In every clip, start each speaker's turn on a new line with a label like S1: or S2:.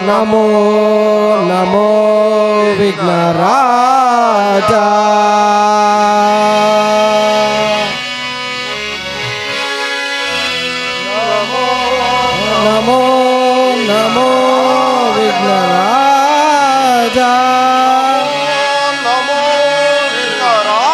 S1: नमो नमो विघ्नराजा नमो नमो विघ्नराजा
S2: नमो विघ्नराजा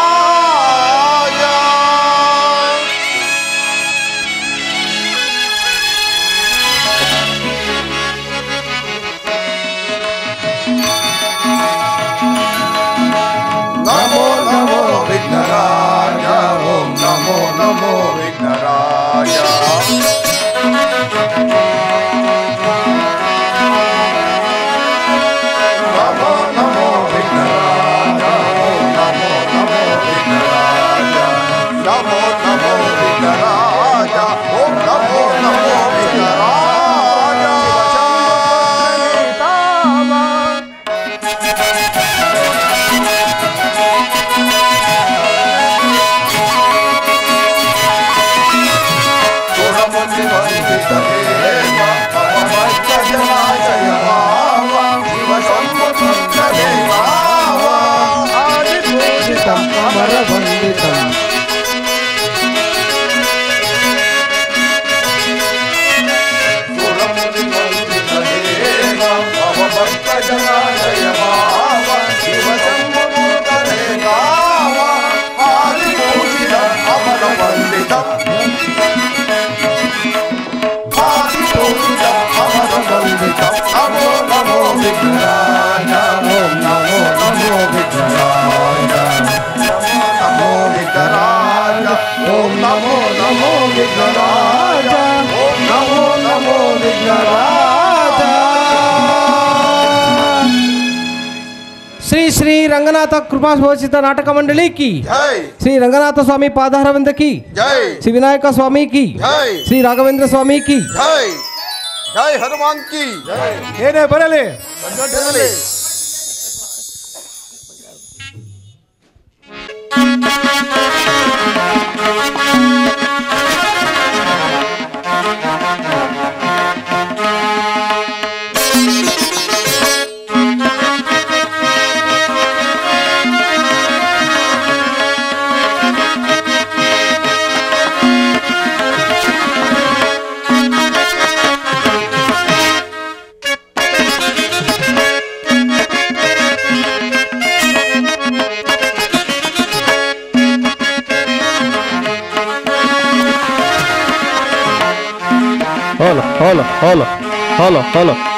S2: नमो नमो विघ्नराजा ओम नमो नमो विघ्नराजा नमो नमो विघ्नराजा ओम नमो नमो विघ्नराजा नमो नमो विघ्नराजा ओम नमो नमो विघ्नराजा
S1: अमरवन्दितम्
S2: नमो नमो विघ्नराजा ओम नमो नमो विघ्नराजा नमो विघ्नराजा ओम नमो नमो विघ्नराजा ओम नमो नमो विघ्नराजा
S1: श्री श्री रंगनाथ कृपा घोषित नाटक मंडली की
S2: जय
S1: श्री रंगनाथ स्वामी पादारविंद की
S2: जय
S1: श्री विनायक स्वामी की
S2: जय
S1: श्री राघवेंद्र स्वामी की
S2: जय जय हनुमान की जय
S1: ಏನೇ ಬರಲಿ
S2: ಬಂದೊಡ್ಡಲಿ
S1: Hola.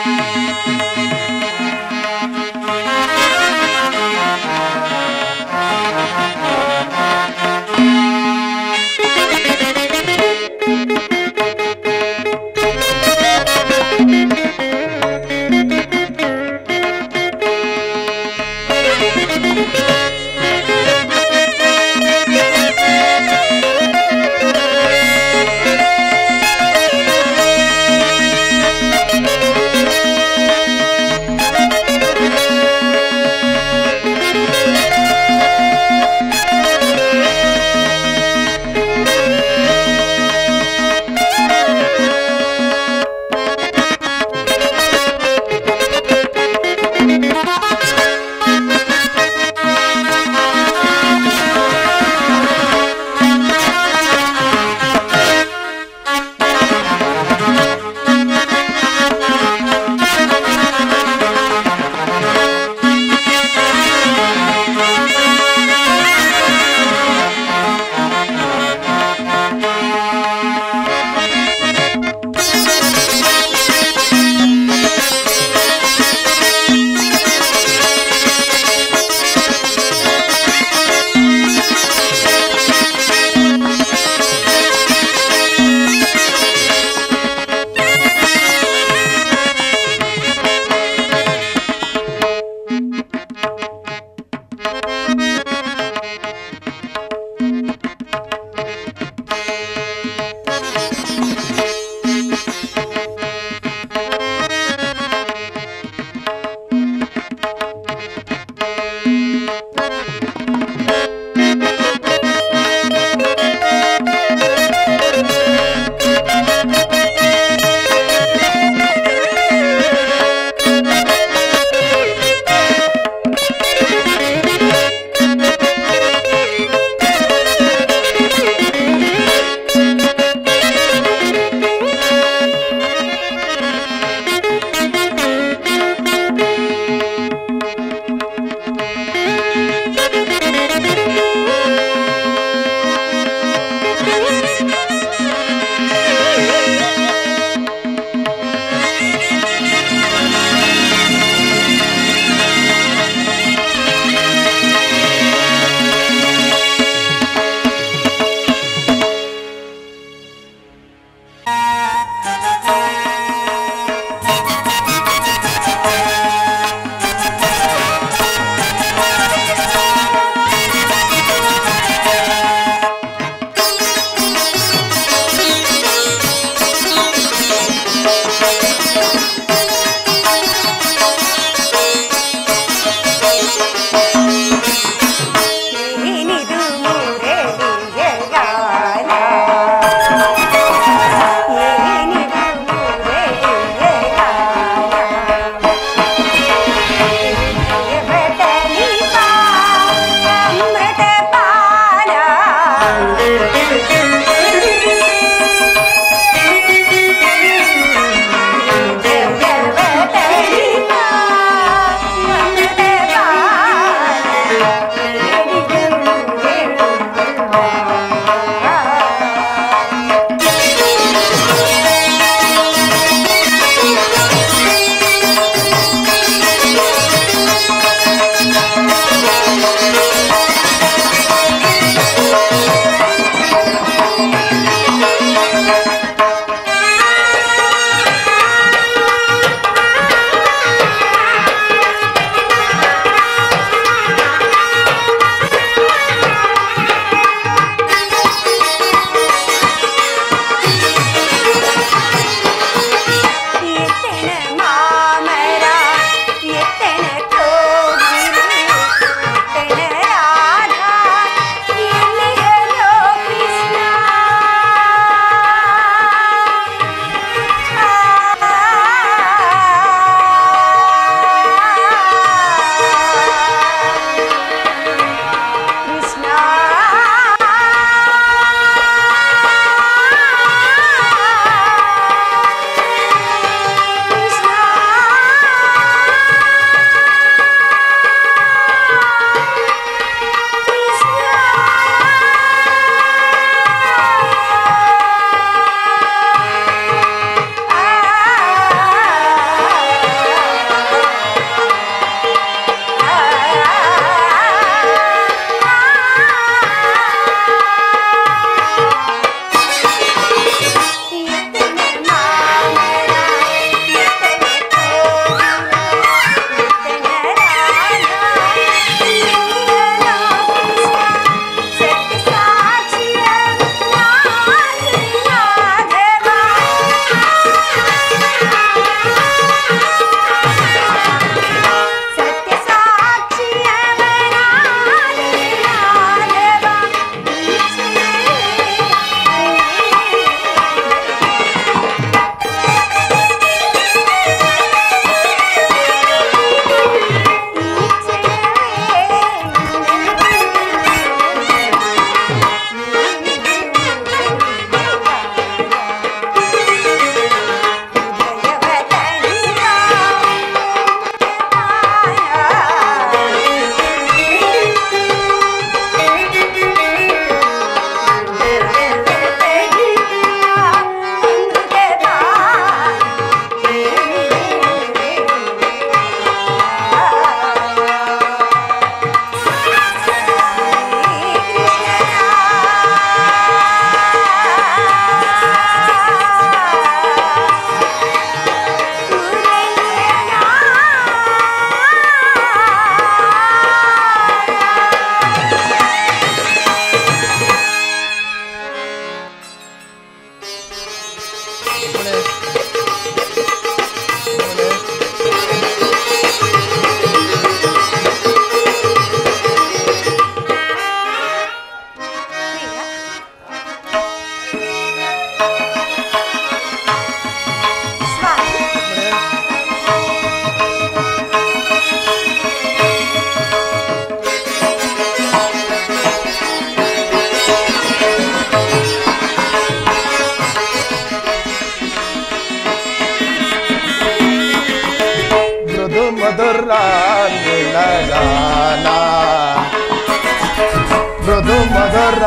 S2: ಮೃದು ಮಧುರ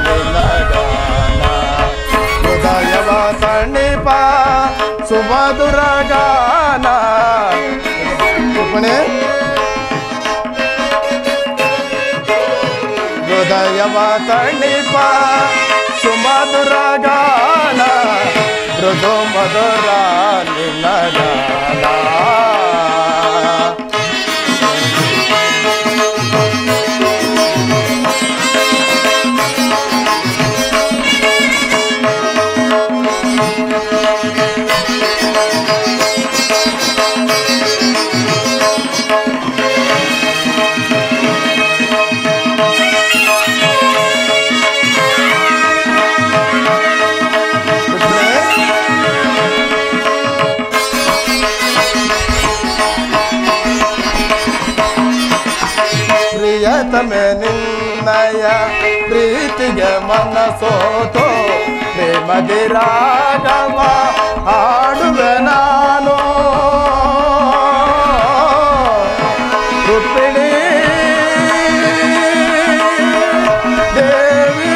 S2: ನಿಲಗಾನ ಹೃದಯವ ತಣಿಪ ಸುಮಧುರ ಗಾನ ಹೃದಯವ ತಣಿಪ ಸುಮಧುರ ಗಾನ ಮೃದು ಮಧುರ ನಿಲಗಾನ ಪ್ರಿಯತಮೆ ನಿನ್ನಯ ಪ್ರೀತಿ ಪ್ರೀತಿಗೆ ಮನಸೋತು ಪ್ರೇಮದಿ ರಾಗವ ಹಾಡುವೆ ನಾನು ರುಕ್ಮಿಣಿ ದೇವಿ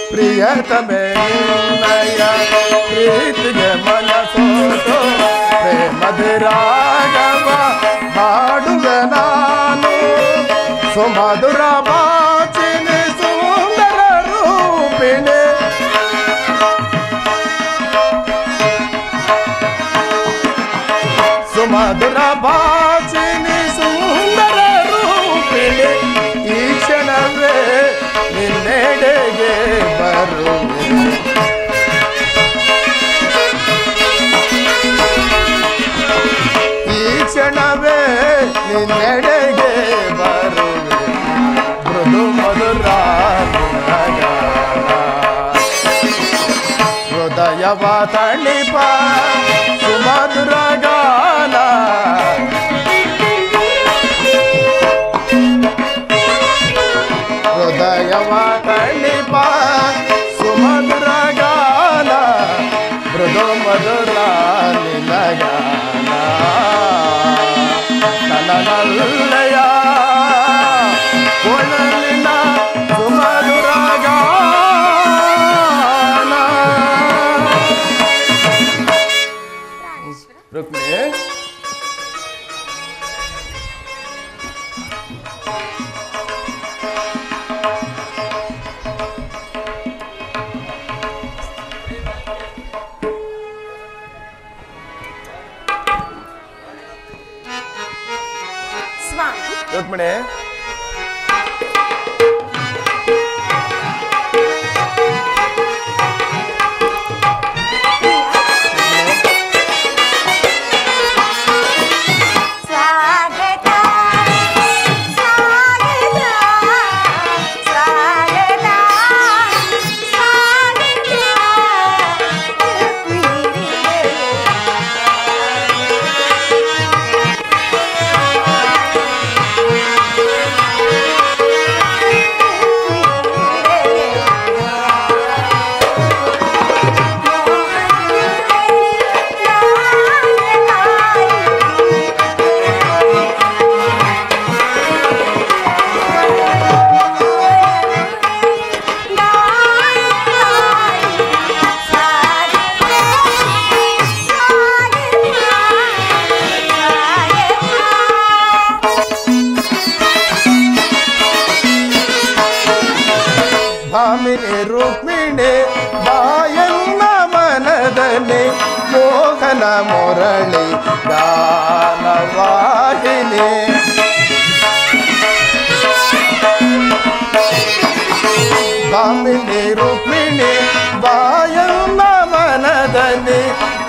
S2: ಪ್ರಿಯತಮೆ ನಿನ್ನಯ ಪ್ರೀತಿಗೆ ಮನಸೋತು ಪ್ರೇಮದಿ ರಾಗವ ಹಾಡುವೆ ನಾನು ಸುಮಧುರ ಬಾಚಿನಿ ಸುಂದರ ರೂಪಿಣಿ ಸುಮಧುರ ಬಾಚಿನಿ ಸುಂದರ ರೂಪಿಣಿ ಈ ಕ್ಷಣವೇ ನಿನ್ನೆಡೆಗೆ ಬರುವೆ ಈ ಕ್ಷಣವೇ ನಿನ್ನೆಡೆಗೆ ಬರುವೆ ಮೃದು ಮಧುರ ಹೃದಯವ ತಣಿಪ ಸುಮಧುರ ಗಾನ ಹೃದಯವ ತಣಿಪ ಸುಮಧುರ ಗಾನ ಮೃದು ಮಧುರ ನಿನಗಾನ ನನ್ನಯ ಕೊಳಲಿನ ಸುಮಧುರ ಗಾನ ರುಕ್ಮಿಣಿ ರುಕ್ಮಿಣಿ ಭಾಮಿನಿ ರುಕ್ಮಿಣಿ ಬಾಯನ್ನ ಮನದಲ್ಲಿ ಮೋಹನ ಮುರಳಿ ಗಾನವಾಹಿನಿ ಭಾಮಿನಿ ರುಕ್ಮಿಣಿ ಬಾಯನ್ನ ಮನದಲ್ಲಿ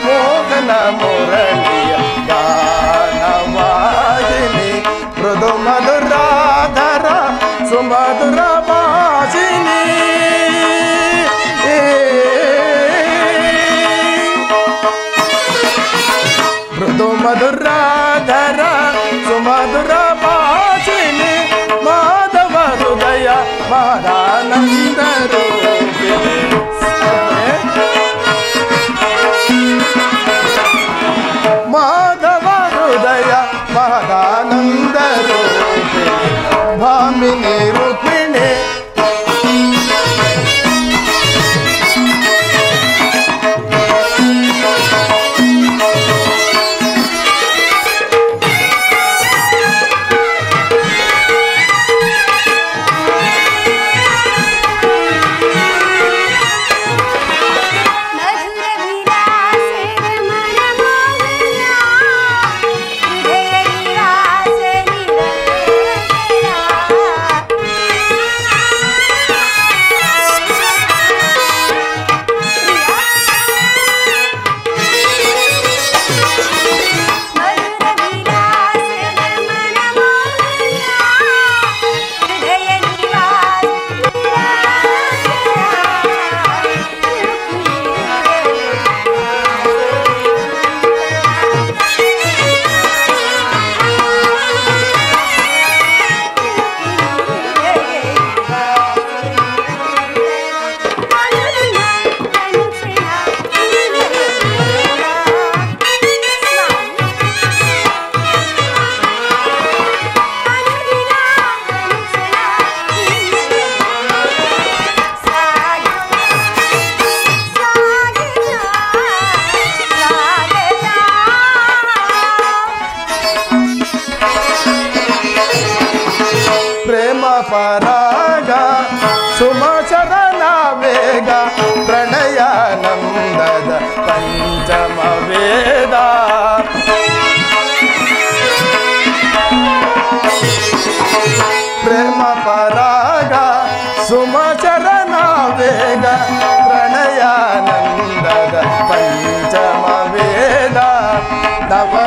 S2: ಮೋಹನ ಮುರಳಿಯ ಗಾನವಾಹಿನಿ ಮೃದು ಮಧುರಾಧರ ಸುಮಧುರ ಭಾಷಿನಿ ಮೃದು ಮಧುರಾಧರ ಸುಮಧುರ ಭಾಷಿನಿ ಮಾಧವ ಹೃದಯ ಮಾದಾನಂದ ರೂಪಿಣಿ ಮಾಧವ ಹೃದಯ ಮಾದಾನಂದ ರೂಪಿಣಿ ಭಾಮಿನಿ ರುಕ್ಮಿಣಿ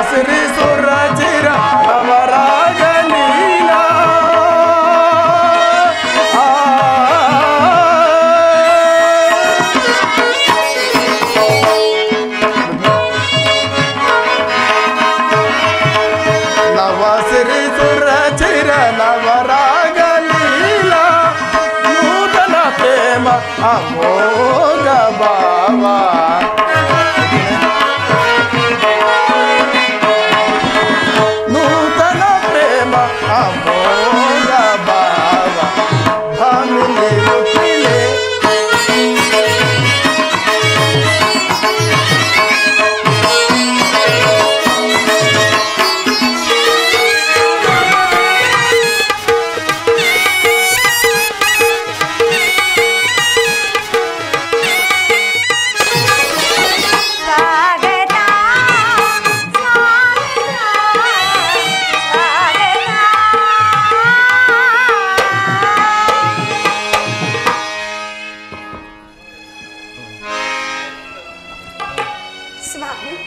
S2: ಶ್ರೀ ಸುರಚಿರ ಅವರಾಗ ಲೀಲಾ ನವ ಶ್ರೀ ಸುರಚಿರ ನವರಾಗ ಲೀಲಾ ನೂತನ ಪ್ರೇಮ ಅಮೋಘ ಭಾವ ನೂತನ ಪ್ರೇಮ ಅಮೋಘ ಭಾವ ಭಾಮಿನಿ ರುಕ್ಮಿಣಿ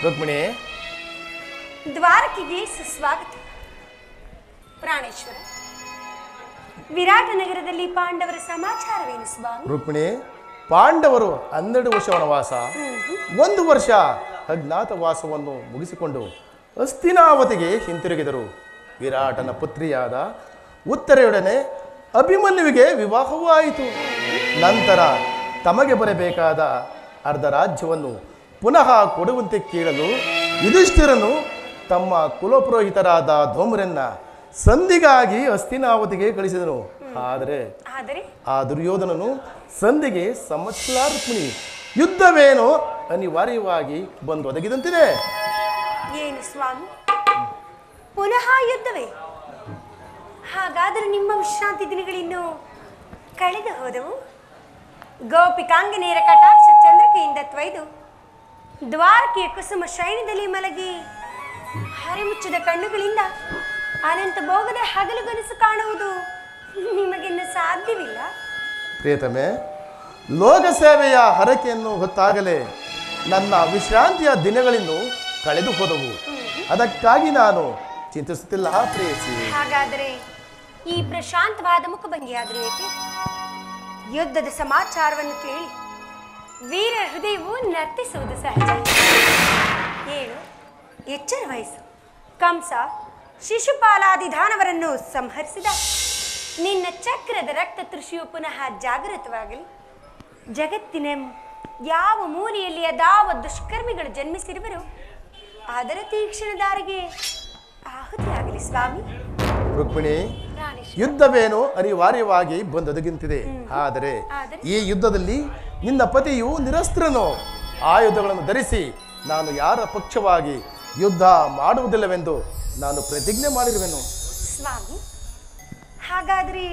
S2: ರುಕ್ಮಿಣಿ
S3: ದ್ವಾರಕೆಗೆ ಸುಸ್ವಾಗತ. ಪ್ರಾಣೇಶ್ವರ, ವಿರಾಟ ನಗರದಲ್ಲಿ ಪಾಂಡವರ ಸಮಾಚಾರವೇನು ಸ್ವಾಮಿ?
S2: ರುಕ್ಮಿಣಿ, ಪಾಂಡವರು 12 ವರ್ಷ ವನವಾಸ, 1 ವರ್ಷ ಅಜ್ಞಾತವಾಸವನ್ನು ಮುಗಿಸಿಕೊಂಡು ಹಸ್ತಿನಾವತಿಗೆ ಹಿಂತಿರುಗಿದರು. ವಿರಾಟನ ಪುತ್ರಿಯಾದ ಉತ್ತರೆಯೊಡನೆ ಅಭಿಮನ್ಯುವಿಗೆ ವಿವಾಹವೂ ಆಯಿತು. ನಂತರ ತಮಗೆ ಬರಬೇಕಾದ ಅರ್ಧ ರಾಜ್ಯವನ್ನು ಪುನಃ ಕೊಡುವಂತೆ ಕೇಳಲು ಯುಧಿಷ್ಠಿರನು ತಮ್ಮ ಕುಲಪುರೋಹಿತರಾದ ಧೂಮ್ರನ್ನ ಸಂಧಿಗಾಗಿ ಹಸ್ತಿನಾವತಿಗೆ ಕಳಿಸಿದನು. ಆದರೆ ಆ ದುರ್ಯೋಧನನು ಸಂಧಿಗೆ ಸಮ್ಮತಿಸಿಲ್ಲ. ರುಕ್ಮಿಣಿ, ಯುದ್ಧವೇನೋ ಅನಿವಾರ್ಯವಾಗಿ ಬಂದು ಒದಗಿದಂತಿದೆ.
S3: ಏನು ಸ್ವಾಮಿ, ಪುನಃ ಯುದ್ಧವೇ? ಹಾಗಾದರೆ ನಿಮ್ಮ ವಿಶ್ರಾಂತಿ ದಿನಗಳಿನ್ನೂ ಕಳೆದು ಹೋದವು. ಗೋಪಿಕಾಂಗನೆಯರ ಕಟಾಕ್ಷ ಚಂದ್ರಿಕೆಯಿಂದ ತ್ವಯ್ದು ದ್ವಾರಕೆಯ ಕುಸುಮ ಶಯನದಲ್ಲಿ ಮಲಗಿ ಹರಿಮುಚ್ಚಿದ ಕಣ್ಣುಗಳಿಂದ ಅನಂತ ಭೋಗದ ಹಗಲುಗನಸು ಕಾಣುವುದು ನಿಮಗಿನ್ನು ಸಾಧ್ಯವಿಲ್ಲ.
S2: ಪ್ರಿಯತಮೆ, ಲೋಕ ಸೇವೆಯ ಹರಕೆಯನ್ನು ಹೊತ್ತಾಗಲೇ ನನ್ನ ವಿಶ್ರಾಂತಿಯ ದಿನಗಳಿಂದ ಕಳೆದು ಹೋದವು. ಅದಕ್ಕಾಗಿ ನಾನು ಚಿಂತಿಸುತ್ತಿಲ್ಲ ಪ್ರೇಯಸಿ.
S3: ಹಾಗಾದರೆ ಈ ಪ್ರಶಾಂತವಾದ ಮುಖಭಂಗಿಯಾದರೆ ಏಕೆ? ಯುದ್ಧದ ಸಮಾಚಾರವನ್ನು ಕೇಳಿ ವೀರ ಹೃದಯವು ನರ್ತಿಸುವುದು ಸಹಜ. ಹೇಳು, ಎಚ್ಚರ ವಹಿಸು. ಕಂಸ ಶಿಶುಪಾಲಾದಿ ದಾನವರನ್ನು ಸಂಹರಿಸಿದ. ನಿನ್ನ ಚಕ್ರದ ರಕ್ತ ತೃಷಿಯು ಪುನಃ ಜಾಗೃತವಾಗಲಿ. ಜಗತ್ತಿನ ಯಾವ ಮೂಲೆಯಲ್ಲಿ ಅದಾವ ದುಷ್ಕರ್ಮಿಗಳು ಜನ್ಮಿಸಿರುವರು ಅದರ ತೀಕ್ಷ್ಣ ದಾರಿಗೆ ಆಹುತಿಯಾಗಲಿ ಸ್ವಾಮಿ.
S2: ರುಕ್ಮಿಣಿ, ಯುದ್ಧವೇನೋ ಅನಿವಾರ್ಯವಾಗಿ ಬಂದೊದಗಿಂತಿದೆ. ಆದರೆ ಈ ಯುದ್ಧದಲ್ಲಿ ನಿನ್ನ ಪತಿಯು ನಿರಸ್ತ್ರನು. ಆಯುಧಗಳನ್ನು ಧರಿಸಿ ನಾನು ಯಾರ ಪಕ್ಷವಾಗಿ ಯುದ್ಧ ಮಾಡುವುದಿಲ್ಲವೆಂದು ನಾನು ಪ್ರತಿಜ್ಞೆ ಮಾಡಿರುವೆನು.
S3: ಸ್ವಾಮಿ, ಹಾಗಾದರೆ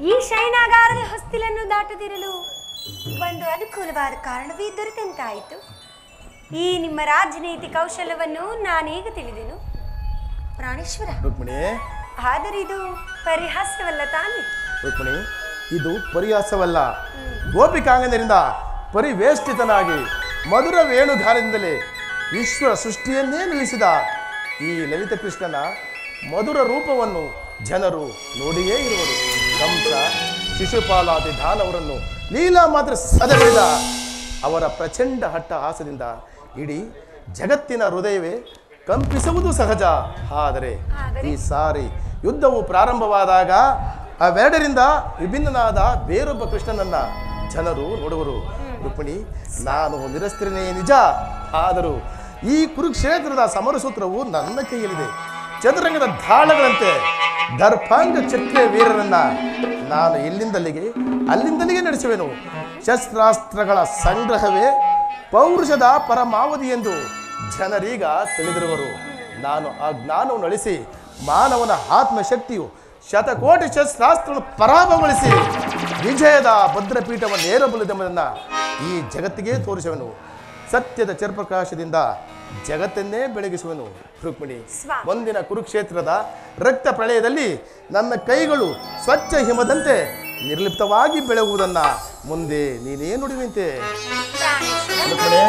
S3: ಈ ಶಯನಾಗಾರದ ಹೊಸ್ತಿಲನ್ನು ದಾಟದಿರಲು ಒಂದು ಅನುಕೂಲವಾದ ಕಾರಣವೇ ದೊರೆತಂತಾಯಿತು. ಈ ನಿಮ್ಮ ರಾಜನೀತಿ ಕೌಶಲ್ಯವನ್ನು ನಾನೀಗ ತಿಳಿದೆನು ಪ್ರಾಣೇಶ್ವರ.
S2: ರುಕ್ಮಿಣಿ,
S3: ಆದರೆ ಇದು ಪರಿಹಾಸವಲ್ಲ ತಾನೆ?
S2: ರುಕ್ಮಿಣಿ, ಇದು ಪರಿಹಾಸವಲ್ಲ. ಗೋಪಿಕಾಂಗನರಿಂದ ಪರಿವೇಷ್ಟಿತನಾಗಿ ಮಧುರ ವೇಣುಗಾನದಿಂದಲೇ ವಿಶ್ವ ಸೃಷ್ಟಿಯನ್ನೇ ನಿಲ್ಲಿಸಿದ ಈ ಲಲಿತ ಕೃಷ್ಣನ ಮಧುರ ರೂಪವನ್ನು ಜನರು ನೋಡಿಯೇ ಇರುವರು. ಕಂಸ ಶಿಶುಪಾಲಾದಿ ದಾನವರನ್ನು ಲೀಲಾ ಮಾತ್ರ ಸದೆಬಡಿದ ಅವರ ಪ್ರಚಂಡ ಹಟ್ಟಹಾಸದಿಂದ ಇಡೀ ಜಗತ್ತಿನ ಹೃದಯವೇ ಕಂಪಿಸುವುದು ಸಹಜ. ಆದರೆ ಈ ಸಾರಿ ಯುದ್ಧವು ಪ್ರಾರಂಭವಾದಾಗ ಅವೆರಡರಿಂದ ವಿಭಿನ್ನನಾದ ಬೇರೊಬ್ಬ ಕೃಷ್ಣನನ್ನ ಜನರು ನೋಡುವರು. ರುಕ್ಮಿಣಿ, ನಾನು ನಿರಸ್ತ್ರನೇ ನಿಜ. ಆದರೂ ಈ ಕುರುಕ್ಷೇತ್ರದ ಸಮರಸೂತ್ರವು ನನ್ನ ಕೈಯಲ್ಲಿದೆ. ಚದುರಂಗದ ದಾಳಗಳಂತೆ ದರ್ಪಾಂಗ ಕ್ಷತ್ರಿಯ ವೀರರನ್ನ ನಾನು ಎಲ್ಲಿಂದಲ್ಲಿಗೆ ಅಲ್ಲಿಂದಲ್ಲಿಗೆ ನಡೆಸುವೆನು. ಶಸ್ತ್ರಾಸ್ತ್ರಗಳ ಸಂಗ್ರಹವೇ ಪೌರುಷದ ಪರಮಾವಧಿ ಎಂದು ಜನರೀಗ ತಿಳಿದಿರುವರು. ನಾನು ಆ ಜ್ಞಾನವನ್ನು ಅಳಿಸಿ ಮಾನವನ ಆತ್ಮಶಕ್ತಿಯು ಶತಕೋಟಿ ಶಸ್ತ್ರಾಸ್ತ್ರಗಳನ್ನು ಪರಾಭವಗೊಳಿಸಿ ವಿಜಯದ ಭದ್ರಪೀಠವನ್ನು ಏರಬಲ್ಲದೆಂಬುದನ್ನು ಈ ಜಗತ್ತಿಗೆ ತೋರಿಸುವನು. ಸತ್ಯದ ಚಿರಪ್ರಕಾಶದಿಂದ ಜಗತ್ತನ್ನೇ ಬೆಳಗಿಸುವನು. ರುಕ್ಮಿಣಿ, ಮುಂದಿನ ಕುರುಕ್ಷೇತ್ರದ ರಕ್ತ ಪ್ರಳಯದಲ್ಲಿ ನನ್ನ ಕೈಗಳು ಸ್ವಚ್ಛ ಹಿಮದಂತೆ ನಿರ್ಲಿಪ್ತವಾಗಿ ಬೆಳಗುವುದನ್ನ ಮುಂದೆ ನೀನೇ ನುಡಿಯುವಂತೆ. ರುಕ್ಮಿಣಿ,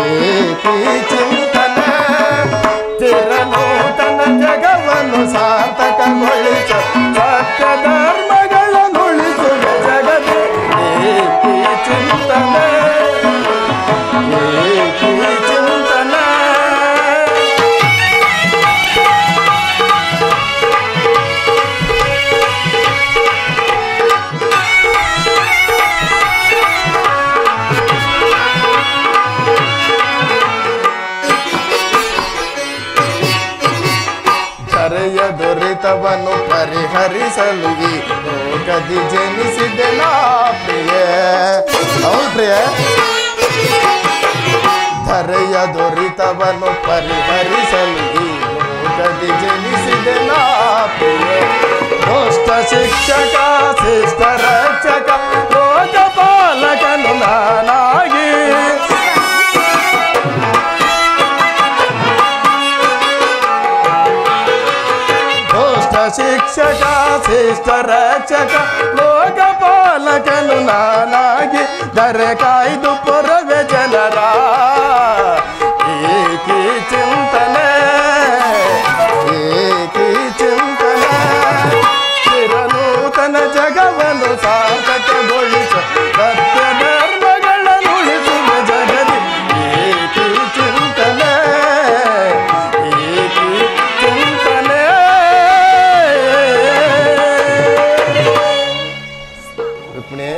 S2: ಏಕಿ ಚಿಂತನೆ ಚಿರನೂತನ ಜಗವನ್ನು ಸಾರ್ಥಕಗೊಳಿಸ ಸತ್ಯ ಧರ್ಮಗಳನ್ನುಳಿಸುವ ಜಗದೇ ಏಕಿ ಚಿಂತನೆ ಏಕಿ ಚಿಂತನೆ. ಧರೆಯ ದುರಿತವನ್ನು ಪರಿಹರಿಸಲು ಈ ಲೋಕದಿ ಜನಿಸಿದೆ ನಾ ಪ್ರಿಯ. ಹೌದು ಪ್ರಿಯ. ಧರೆಯ ದುರಿತವನ್ನು ಪರಿಹರಿಸಲು ಈ ಲೋಕದಿ ಜನಿಸಿದೆ ನಾ ಪ್ರಿಯ. ದುಷ್ಟ ಶಿಕ್ಷಕ ಶಿಷ್ಟ ರಕ್ಷಕ ಲೋಕಪಾಲಕನು ನಾನಾಗಿ ಶಿಕ್ಷಕ ಶಿಷ್ಟ ರಕ್ಷಕ ಲೋಕಪಾಲಕನು ನಾನಾಗಿ ದರೆ ಕಾಯ್ದು ಪೊರವೆ ಜನರ ಏಕಿ ಚಿಂತನೆ ಏಕಿ ಚಿಂತನೆ ಚಿರನೂತನ ಜಗವನ್ನು ಸಾರ್ಥಕಗೊಳಿಸ ಸತ್ಯ ಧರ್ಮಗಳನ್ನುಳಿಸುವ ಜಗದಿ ಏಕಿ ಚಿಂತನೆ ಏಕಿ ಚಿಂತನೆ. ರುಕ್ಮಿಣಿ,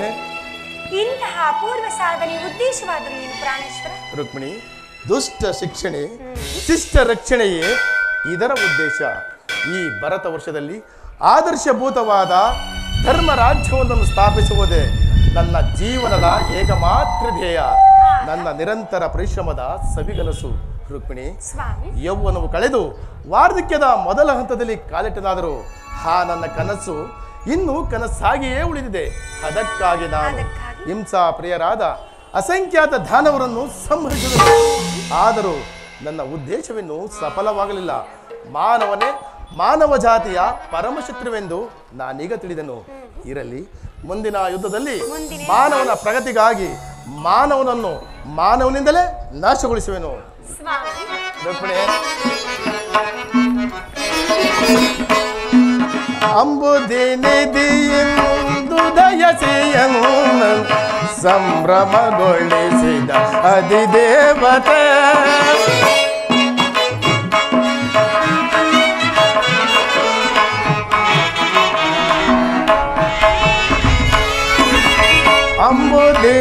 S3: ಇಂತಹ ಅಪೂರ್ವ ಸಾಧನೆ ಉದ್ದೇಶವಾದರೂ ಏನು ಪ್ರಾಣೇಶ್ವರ?
S2: ರುಕ್ಮಿಣಿ, ದುಷ್ಟ ಶಿಕ್ಷಣೆ ಶಿಷ್ಟ ರಕ್ಷಣೆಯೇ ಇದರ ಉದ್ದೇಶ. ಈ ಭರತ ವರ್ಷದಲ್ಲಿ ಆದರ್ಶಭೂತವಾದ ಧರ್ಮ ರಾಜ್ಯವೊಂದನ್ನು ಸ್ಥಾಪಿಸುವುದೇ ನನ್ನ ಜೀವನದ ಏಕಮಾತ್ರ ಧ್ಯೇಯ, ನನ್ನ ನಿರಂತರ ಪರಿಶ್ರಮದ ಸವಿಗನಸು. ರುಕ್ಮಿಣಿ,
S3: ಸ್ವಾಮಿ,
S2: ಯೌವನವು ಕಳೆದು ವಾರ್ಧಕ್ಯದ ಮೊದಲ ಹಂತದಲ್ಲಿ ಕಾಲಿಟ್ಟನಾದರೂ ಆ ನನ್ನ ಕನಸು ಇನ್ನೂ ಕನಸಾಗಿಯೇ ಉಳಿದಿದೆ. ಅದಕ್ಕಾಗಿ ನಾನು ಹಿಂಸಾ ಪ್ರಿಯರಾದ ಅಸಂಖ್ಯಾತ ದಾನವರನ್ನು ಸಂಹರಿಸಿದರು. ಆದರೂ ನನ್ನ ಉದ್ದೇಶವೇನು ಸಫಲವಾಗಲಿಲ್ಲ. ಮಾನವನೇ ಮಾನವ ಜಾತಿಯ ಪರಮಶತ್ರುವೆಂದು ನಾನೀಗ ತಿಳಿದೆನು. ಇರಲಿ, ಮುಂದಿನ ಯುದ್ಧದಲ್ಲಿ ಮಾನವನ ಪ್ರಗತಿಗಾಗಿ ಮಾನವನನ್ನು ಮಾನವನಿಂದಲೇ ನಾಶಗೊಳಿಸುವೆನು. ರುಕ್ಮಿಣಿ, ಅಂಬುದಿನಿಧಿಯಿಂದು ದಯಸಿಯನ್ನು ಸಂಭ್ರಮಗೊಳಿಸಿದ ಅಧಿದೇವತೆ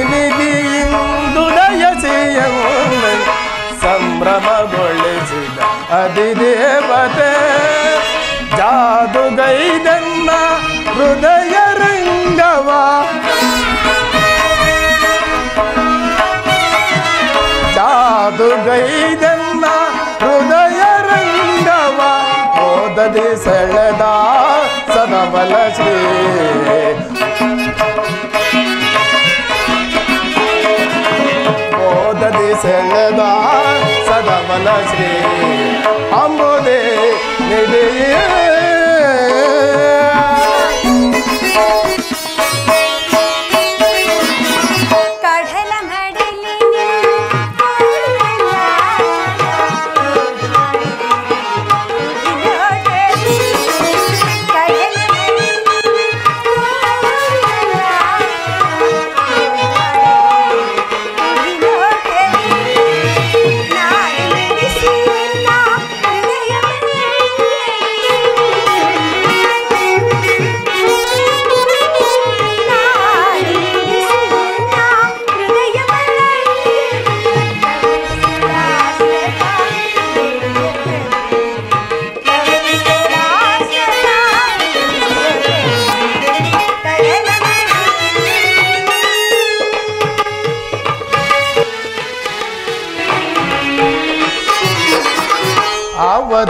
S2: ಅಂಬುದಿನಿಧಿಯಿಂದು ದಯಸಿಯನ್ನು ಸಂಭ್ರಮಗೊಳಿಸಿದ ಅಧಿದೇವತೆ ಜಾದುಗೈದನ್ನ ಹೃದಯ ರಂಗವ ಜಾದುಗೈದನ್ನ ಹೃದಯ ರಂಗವ ಓದದೆ ಸೆಳೆದ ಸದಬಲ ಶ್ರೀ ಓದದೆ ಸೆಳೆದ ಸದಬಲ ಶ್ರೀ ಅಂಬುದೇ ನಿಧಿಯೇ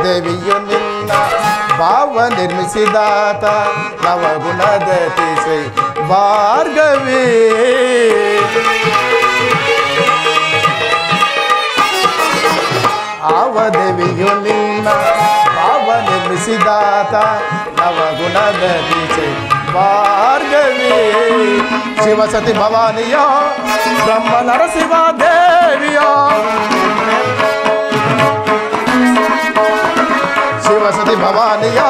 S2: ದೇವಿಯು ನಿನ್ನ ಭಾವ ನಿರ್ಮಿಸಿದಾತ ನವಗುಣದ ತಿಸೈ ಭಾರ್ಗವಿ ಆವ ದೇವಿಯು ನಿನ್ನ ಭಾವ ನಿರ್ಮಿಸಿದಾತ ನವಗುಣದ ತಿಸೈ ಭಾರ್ಗವಿ ಶಿವಸತಿ ಭವಾನಿಯ ಬ್ರಹ್ಮ ನರಸಿಂಹ ದೇವಿಯ ಭವಾನಿಯ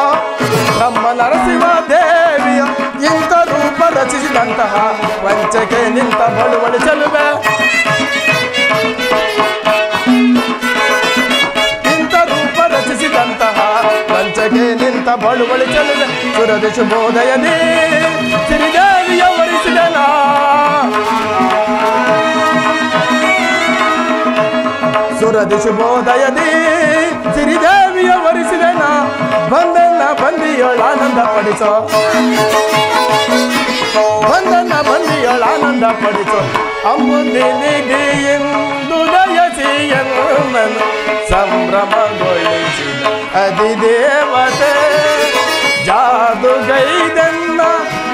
S2: ಬ್ರಹ್ಮ ನರಸಿಂಹ ದೇವಿಯ ಇಂಥ ರೂಪ ರಚಿಸಿದಂತಹ ವಂಚಕೆ ನಿಂತ ಬಳುವಳಿ ಚೆಲುವೆ ಇಂಥ ರೂಪ ರಚಿಸಿದಂತಹ ವಂಚಕೆ ನಿಂತ ಬಳುವಳಿ ಚೆಲುವೆ ಸುರದಿ ಶುಭೋದಯದಿ ಸಿರಿದೇವಿಯ ವರಿಸಿದನ ಸುರದಿ ಶುಭೋದಯದಿ ಸಿರಿದೇವಿಯ ವರಿಸಿದನ ಬಂದನ್ನ ಬಂದಿಯೊಳಾನಂದ ಪಡಿಸೋ ಬಂದನ್ನ ಬಂದಿಯೊಳಾನಂದ ಪಡಿಸೋ ಅಂಬುದಿನಿಗೆ ಎಂದು ದಯಸಿಯನ್ನು ಸಂಭ್ರಮಗೊಳಿಸಿದ ಅಧಿದೇವತೆ ಜಾದುಗೈದನ್ನ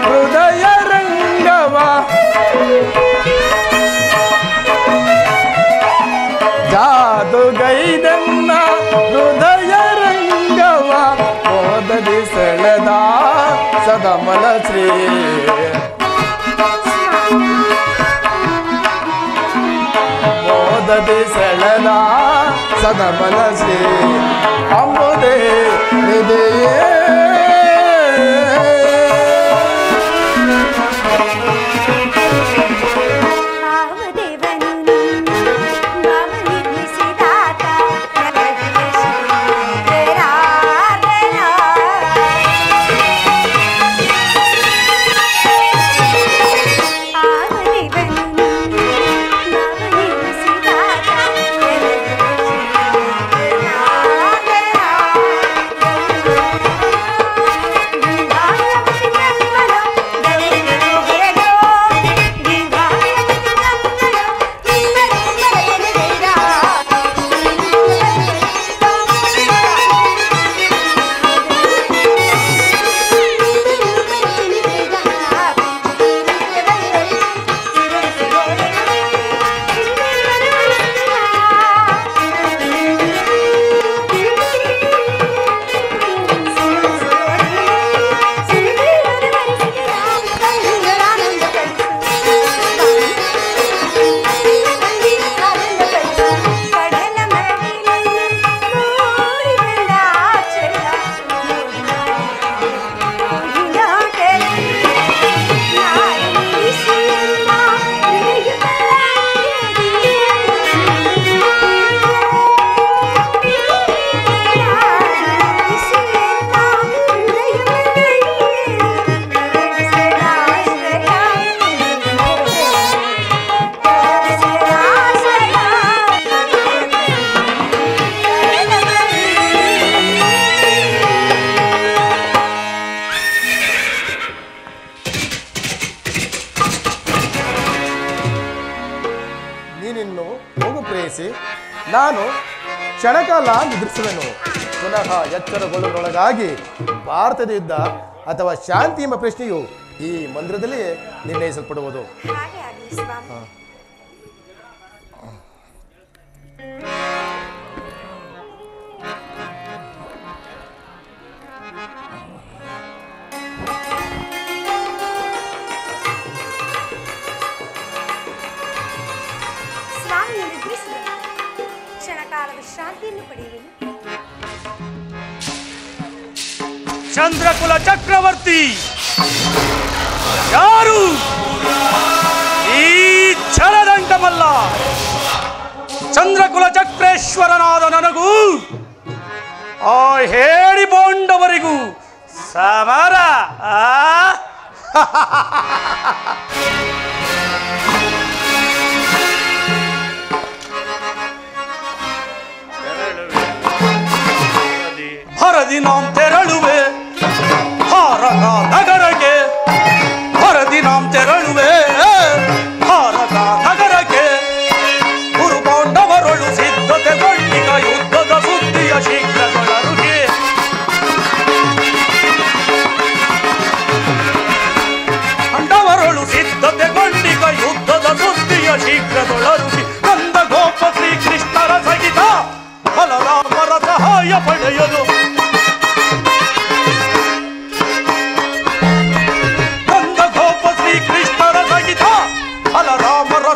S2: ಹೃದಯ ರಂಗವ ಜಾದುಗೈದನ್ನ ಹೃದಯ ರಂಗವ ಓದದಿ ಸೆಳೆದ ಸದಮಲ ಶ್ರೀ ಓದದಿ ಸೆಳೆದ ಸದಮಲ ಶ್ರೀ ಅಂಬುದೇ ನಿಧಿಯೇ ನಾನು ಕ್ಷಣಕಾಲ ನಿದ್ರಿಸುವೆನು ಪುನಃ ಎಚ್ಚರಗೊಳ್ಳುವುದರೊಳಗಾಗಿ ಭಾರತದ ಯುದ್ಧ ಅಥವಾ ಶಾಂತಿ ಎಂಬ ಪ್ರಶ್ನೆಯು ಈ ಮಂದಿರದಲ್ಲಿ ನಿರ್ಣಯಿಸಲ್ಪಡುವುದು.
S4: ಚಂದ್ರಕುಲ ಚಕ್ರವರ್ತಿ ಯಾರು? ಈ ಛಲದಂಕಮಲ್ಲ, ಚಂದ್ರಕುಲ ಚಕ್ರೇಶ್ವರನಾದ ನನಗೂ ಆ ಹೇಳಿ ಬೋಂಡವರಿಗೂ ಸಮರ. ಹರದಿ ನಾಂ ತೆರಳುವೆ ಹಾರಕ ನಗರಕ್ಕೆ, ಹರದಿ ನಾಂ ತೆರಳುವೆ ಹಾರಕ ನಗರಕ್ಕೆ. ಗುರುಪಾಂಡವರೊಳು ಸಿದ್ಧತೆಗೊಂಡಿಗ ಯುದ್ಧದ ಸುದ್ದಿಯ ಶೀಘ್ರಗೊಳರುಗೆ. ಪಾಂಡವರೊಳು ಸಿದ್ಧತೆಗೊಂಡಿಗ ಯುದ್ಧದ ಸುದ್ದಿಯ ಶೀಘ್ರಗೊಳರುಗೆ. ನಂದ ಗೋಪ ಶ್ರೀಕೃಷ್ಣರ ಸಹಿತ ಬಲರಾಮರ ಸಹಾಯ ಪಡೆಯಲು,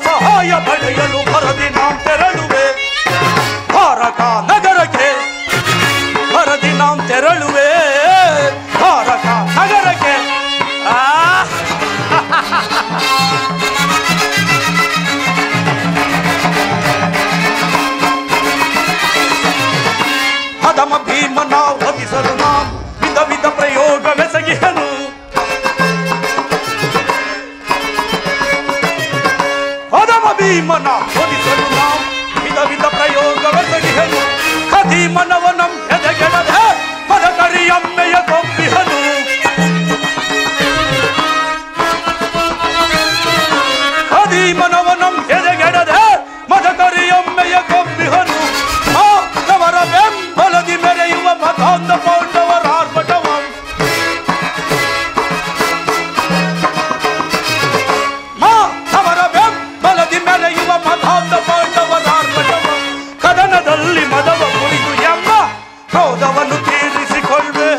S4: ಸಹಾಯ ಪಡೆಯಲು ಹರದಿ ನಾಂ ತೆರಳುವೆ ಹಾರಕ ನಗರಕ್ಕೆ, ಹರದಿ ನಾಂ ತೆರಳುವೆ ಅಧಮ ಭೀಮನ ವಧಿಸಲು ನಾಂ ವಿಧ ವಿಧ ಪ್ರಯೋಗವೆಸಗಿಹನು. ಅಧಮ ಭೀಮನ ವಧಿಸಲು ನಾಂ ವಿಧ ವಿಧ ಪ್ರಯೋಗವೆಸಗಿಹನು. ಖದೀಮನವನಂ ಎದೆಗೆಡದೆ ಮದಕರಿಯಮ್ಮೆಯ ಕೊಂಬಿಹನು. ಖದೀಮನವನಂ ಎದೆಗೆಡದೆ ಮದಕರಿಯಮ್ಮೆಯ ಕೊಂಬಿಹನು. ಅವರ ಬೆಂಬಲದಿ ಮೆರೆಯುವ ಮತಾಂಧ ಪಾಂಡವರ ಆರ್ಭಟವಂ. ಅವರ ಬೆಂಬಲದಿ ಮೆರೆಯುವ ಮತಾಂಧ ಪಾಂಡವರ ಆರ್ಭಟವಂ. ಕದನದಲ್ಲಿ ಮದವ ಮುರಿದು ಎಂಬ ಕ್ರೋಧವನ್ನು ತೀರಿಸಿಕೊಳ್ಳೆ.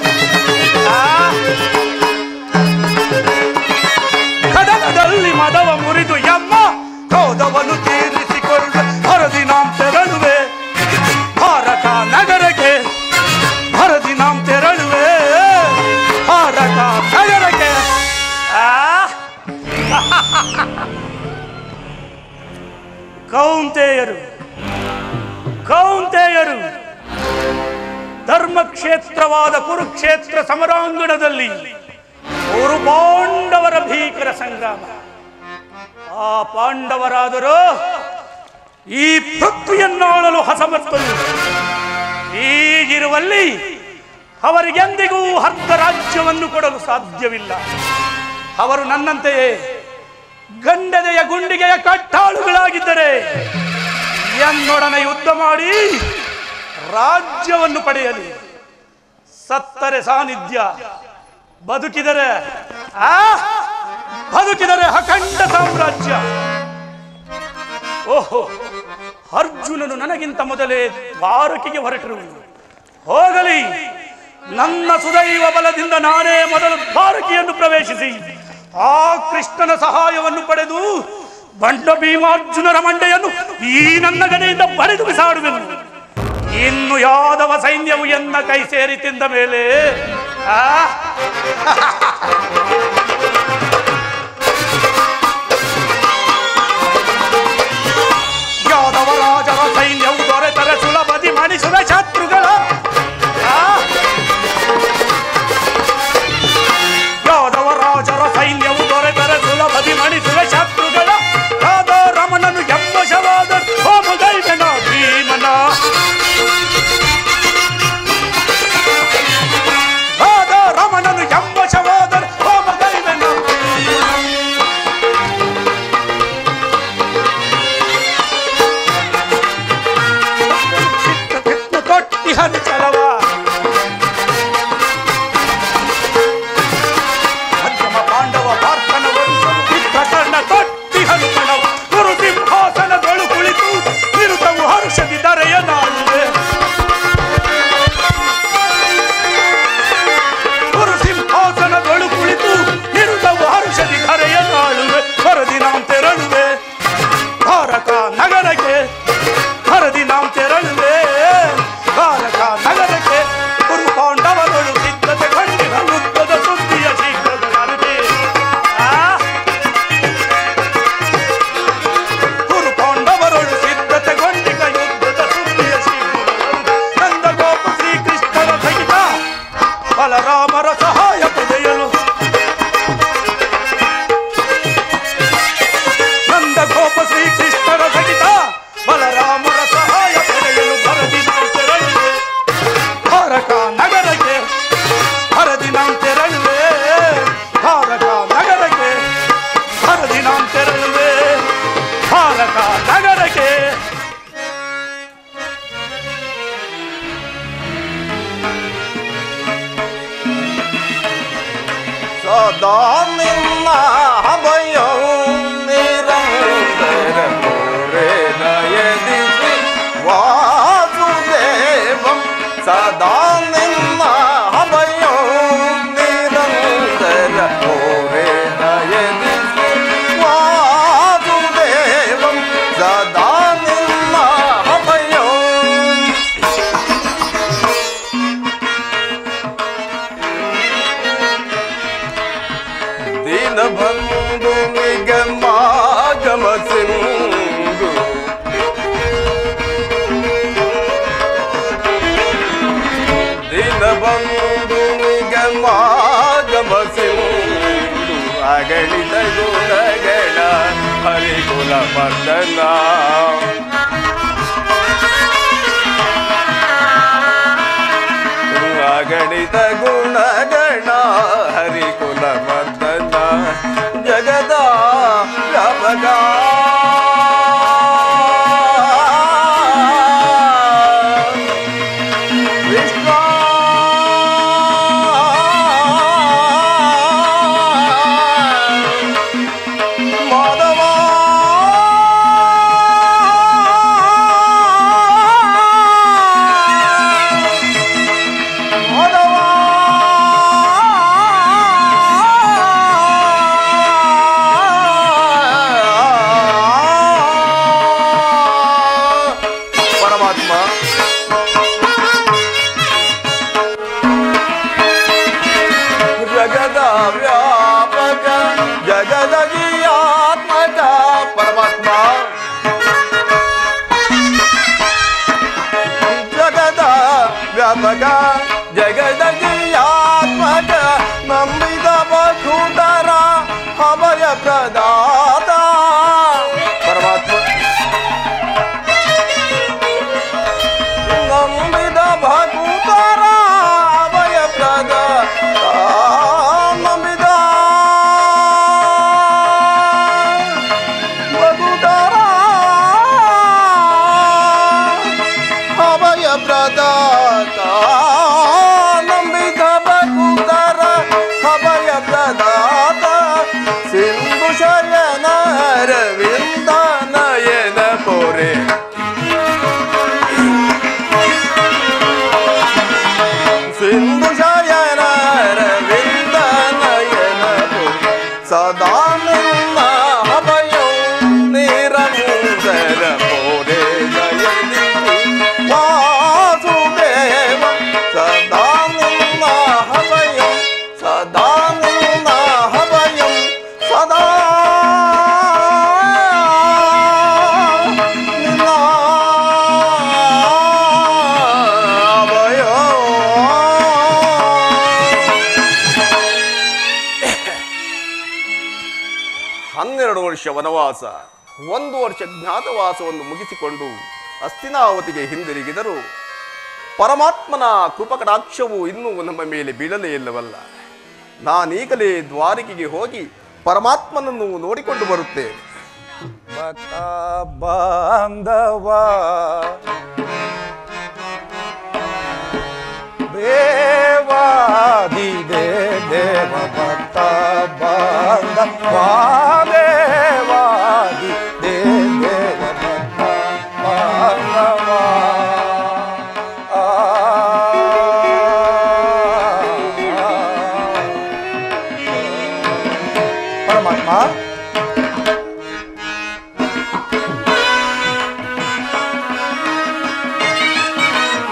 S4: ಕದನದಲ್ಲಿ ಮದವ ಮುರಿದು ಎಂಬ ಕ್ರೋಧವನ್ನು ತೀರಿಸಿಕೊಳ್ಳೆ. ಹರದಿ ನಾಂ ತೆರಳುವೆ ಭಾರತ ನಗರಕ್ಕೆ. ಹರದಿ ನಾಂ ತೆರಳುವೆ ಭಾರತ ನಗರಕ್ಕೆ. ಕೌಂತೆಯರು ಕೌಂತೆಯರು ಧರ್ಮಕ್ಷೇತ್ರವಾದ ಕುರುಕ್ಷೇತ್ರ ಸಮರಾಂಗಣದಲ್ಲಿ ಮೂರು ಪಾಂಡವರ ಭೀಕರ ಸಂಗ್ರಾಮ. ಆ ಪಾಂಡವರಾದರೂ ಈ ಪೃಥ್ವಿಯನ್ನಾಳಲು ಹಸಮರ್ತರು. ಹೀಗಿರುವಲ್ಲಿ ಅವರಿಗೆಂದಿಗೂ ಅರ್ಧ ರಾಜ್ಯವನ್ನು ಕೊಡಲು ಸಾಧ್ಯವಿಲ್ಲ. ಅವರು ನನ್ನಂತೆಯೇ ಗಂಡನೆಯ ಗುಂಡಿಗೆಯ ಕಟ್ಟಾಳುಗಳಾಗಿದ್ದರೆ ಎನ್ನೊಡನೆ ಯುದ್ಧ ಮಾಡಿ ರಾಜ್ಯವನ್ನು ಪಡೆಯಲಿ. ಸತ್ತರೆ ಸಾನ್ನಿಧ್ಯ, ಬದುಕಿದರೆ ಅಖಂಡ ಸಾಮ್ರಾಜ್ಯ. ಓಹೋ, ಅರ್ಜುನನು ನನಗಿಂತ ಮೊದಲೇ ದ್ವಾರಕೆಗೆ ಹೊರಟಿರುವನು. ಹೋಗಲಿ, ನನ್ನ ಸುದೈವ ಬಲದಿಂದ ನಾನೇ ಮೊದಲು ದ್ವಾರಕೆಯನ್ನು ಪ್ರವೇಶಿಸಿ ಆ ಕೃಷ್ಣನ ಸಹಾಯವನ್ನು ಪಡೆದು ಬಂಡ ಭೀಮಾರ್ಜುನರ ಮಂಡೆಯನ್ನು ಈ ನನ್ನ ಗದೆಯಿಂದ ಬರೆದು ಬಿಸಾಡುವೆನು. ಇನ್ನು ಯಾದವ ಸೈನ್ಯವು ಎನ್ನ ಕೈ ಸೇರಿ ತಿಂದ ಮೇಲೆ ಯಾದವ ರಾಜರ ಸೈನ್ಯವು ದೊರೆತರೆ ಸುಲಭದಿ ಮಣಿಸುವ ಶತ್ರುಗಳ. ಯಾದವ ರಾಜರ ಸೈನ್ಯವು ದೊರೆತರೆ ಸುಲಭದಿ ಮಣಿಸುವ ಶತ್ರುಗಳ. ರಾಧ ರಮಣನು ಎಂಬಶವಾದ ಹೋಮಗೈದನ ಭೀಮನ. ರಾಧ ರಮಣನು ಎಂಬಶವಾದ ಹೋಮಗೈದನ ತೊಟ್ಟಿಹನು ಚಲವ. ಮಧ್ಯಮ ಪಾಂಡವ ಪಾರ್ಥನ ವಂಶವು ಚಿತ್ರಕರ್ಣ ತೊಟ್ಟಿಹನು ಕಣವ. ಗುರು ಸಿಂಹಾಸನದೊಳು ಕುಳಿತು ನಿರುತವು ಹರ್ಷದಿ ದರೆಯ ನಾಳುವೆ. ಗುರು ಸಿಂಹಾಸನದೊಳು ಕುಳಿತು ನಿರುತವು ಹರ್ಷದಿ ಧರೆಯ ನಾಳುವೆ. ಹರದಿ ನಾಂ ತೆರಳುವೆ ಭಾರತ ನಗರಕ್ಕೆ. ಹರದಿ ನಾಂ ತೆರಳುವೆ ಭಾರತ ನಗರಕ್ಕೆ. ಗುರು ಪಾಂಡವರೊಳು ಸಿದ್ಧತೆ ಕಂಡಿನ ಯುದ್ಧದ ಸುದ್ದಿಯ ಶೀಘ್ರದೊಳಗೆ. ಗುರು ಪಾಂಡವರೊಳು ಸಿದ್ಧತೆಗೊಂಡಿನ ಯುದ್ಧದ ಸುದ್ದಿಯ ಶೀಘ್ರದೊಳಗೆ. ನಂದಗೋಪ ಶ್ರೀಕೃಷ್ಣರ ಸಹಿತ ಬಲರಾಮರ ಸಹಾಯ ಪಡೆಯಲು. ನಂದಗೋಪ ಶ್ರೀಕೃಷ್ಣರ ಸಹಿತ ಬಲರಾಮರ ಸಹಾಯ ಪಡೆಯಲು ಭರದಿ ನಾಂ ತೆರಳುವೆ ಭಾರತ ನಗರಕ್ಕೆ. ಭರದಿ ನಾಂ ತೆರಳುವೆ ಭಾರತ ನಗರಕ್ಕೆ. ಭರದಿ ನಾಂ ತೆರಳುವೆ ಭಾರತ ನಗರಕ್ಕೆ.
S2: ಸದಾ ನಿನ್ನ ಅಭಯವು ನಿರಂತರ ನಯದಿಸಿ ವಾಸುದೇವಂ. ಸದಾ ನಿನ್ನ ಅಭಯವು ನಿರಂತರ ನಯದಿಸಿ ವಾಸುದೇವಂ. ಸದಾ ನಿನ್ನ ಅಭಯವು ದೀನಬಂಧು ನಿಗಮಾಗಮ ಸಿಂಧು. ಮರ್ದನ ಅಗಣಿತ ಗುಣಗಣ ಹರಿಕುಲ ಮರ್ದನ ಜಗದ ವ್ಯಾಪಕ ಜಗದಗಿಯಾತ್ಮಕ ನಂಬಿದ ಭಕ್ತರ ಅಭಯ ಪ್ರದಾತ ಪರಮಾತ್ಮ ನಂಬಿದ ಭಕ್ತರ ಅಭಯ ಪ್ರದಾತ ನಂಬಿದ ಭಕ್ತರ ಅಭಯ ಪ್ರದಾತ ನಂಬಿದ ಭಕ್ತರ ಅಭಯ ಪ್ರದಾತ ಸಿಂಧು ಶಯನ ಅರವಿಂದ ನಯನ ಪೊರೆ ಸಿಂಧು ಶಯನ ಅರವಿಂದ ನಯನ ಪೊರೆ ಸದಾ ನಿನ್ನ ಅಭಯೌ ನಿರಂತರ ಪೊರೆ ಜಯದಿ ವಾಸುದೇವ ಸದಾ ನಿನ್ನ ಅಭಯಂ ಸದಾ ನಿನ್ನ ಅಭಯಂ ಸದಾ ನಿನ್ನ ಅಭಯ 12 ವರ್ಷ ವನವಾಸ 1 ವರ್ಷ ಜ್ಞಾತವಾಸವನ್ನು ಮುಗಿಸಿಕೊಂಡು ಹಸ್ತಿನಾವತಿಗೆ ಹಿಂದಿರುಗಿದರು. ಪರಮಾತ್ಮನ ಕೃಪಕಟಾಕ್ಷವು ಇನ್ನೂ ನಮ್ಮ ಮೇಲೆ ಬೀಳಲೇ ಇಲ್ಲವಲ್ಲ. ನಾನೀಗಲೇ ದ್ವಾರಕೆಗೆ ಹೋಗಿ ಪರಮಾತ್ಮನನ್ನು ನೋಡಿಕೊಂಡು ಬರುತ್ತೇನೆ. ಭಕ್ತ ಬಾಂಧವ ದೇವಾದಿ ದೇವ ಭಕ್ತ ಬಾಂಧವ ದೇವಾದಿ ದೇವ ಭಕ್ತ ಬಾಂಧವ ಪರಮಾತ್ಮ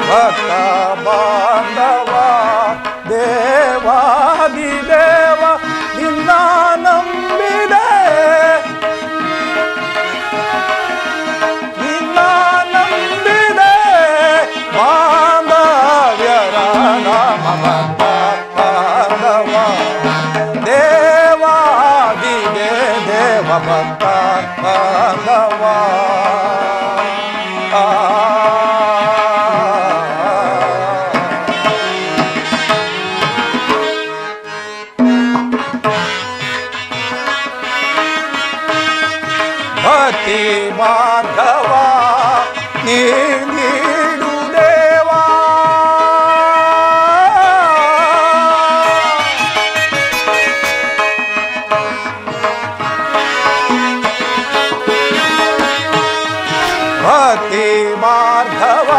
S2: ಭಕ್ತ ಬಾಂಧವ ದೇವಾದಿ ದೇವ ನಿನ್ನ ನಂಬಿದೆ ನಿನ್ನ ನಂಬಿದೆ ಬಾಂಧವ್ಯರ ನಾಮ ಭಕ್ತ ಬಾಂಧವ ದೇವಾದಿ ದೇವ ಭಕ್ತ ಬಾಂಧವ ಭಕ್ತಿ ಮಾಧವ ನೀಡು ದೇವಾ ಭಕ್ತಿ ಮಾಧವ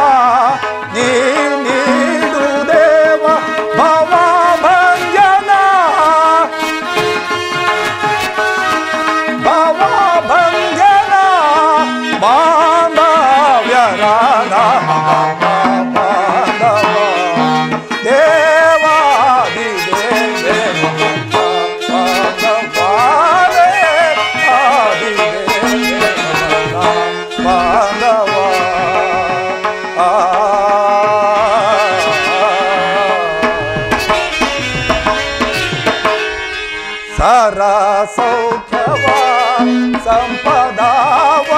S2: ನೀಡು ದೇವ ಭವ ಭಂಜನ ಭವ ಭಂಜನ ಬಾಂಧವ್ಯರ ನಾಮ ಬಾಂಧವ ದೇವಾದಿ ದೇವ ಆದಿ ದೇವ ಬಾಂಧವ ಸರ ಸೌಖ್ಯವ ಸಂಪದಾವ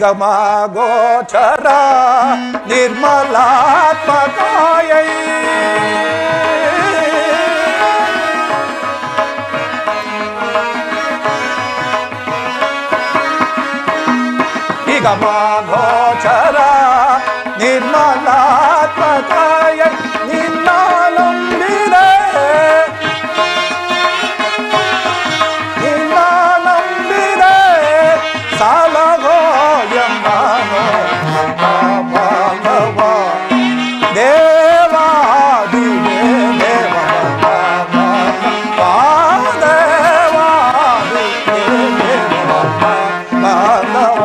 S2: ನಿಗಮ ಗೋಚರ ನಿರ್ಮಲಾತ್ಮಕಾಯೈ ನಿಗಮ ಗೋಚರ ನಿರ್ಮಲಾತ್ಮಕಾಯೈ ನಿನ್ನ ನಂಬಿದೆ ಸಾಲಗೋ ಎಂಬಾನೋ ಭಾಗವ ದೇವಾದಿ ದೇವ ದೇವಾದಿ ದೇವ ಭಾಗವ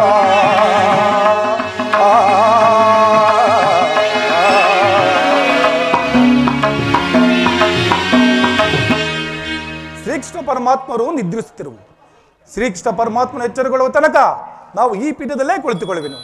S2: ಶ್ರೀಕೃಷ್ಣ ಪರಮಾತ್ಮರು ನಿದ್ರಿಸುತ್ತಿರುವುದು. ಶ್ರೀಕೃಷ್ಣ ಪರಮಾತ್ಮನ ಎಚ್ಚರಗೊಳ್ಳುವ ತನಕ ನಾವು ಈ ಪೀಠದಲ್ಲೇ ಕುಳಿತುಕೊಳ್ಳುವೆನು.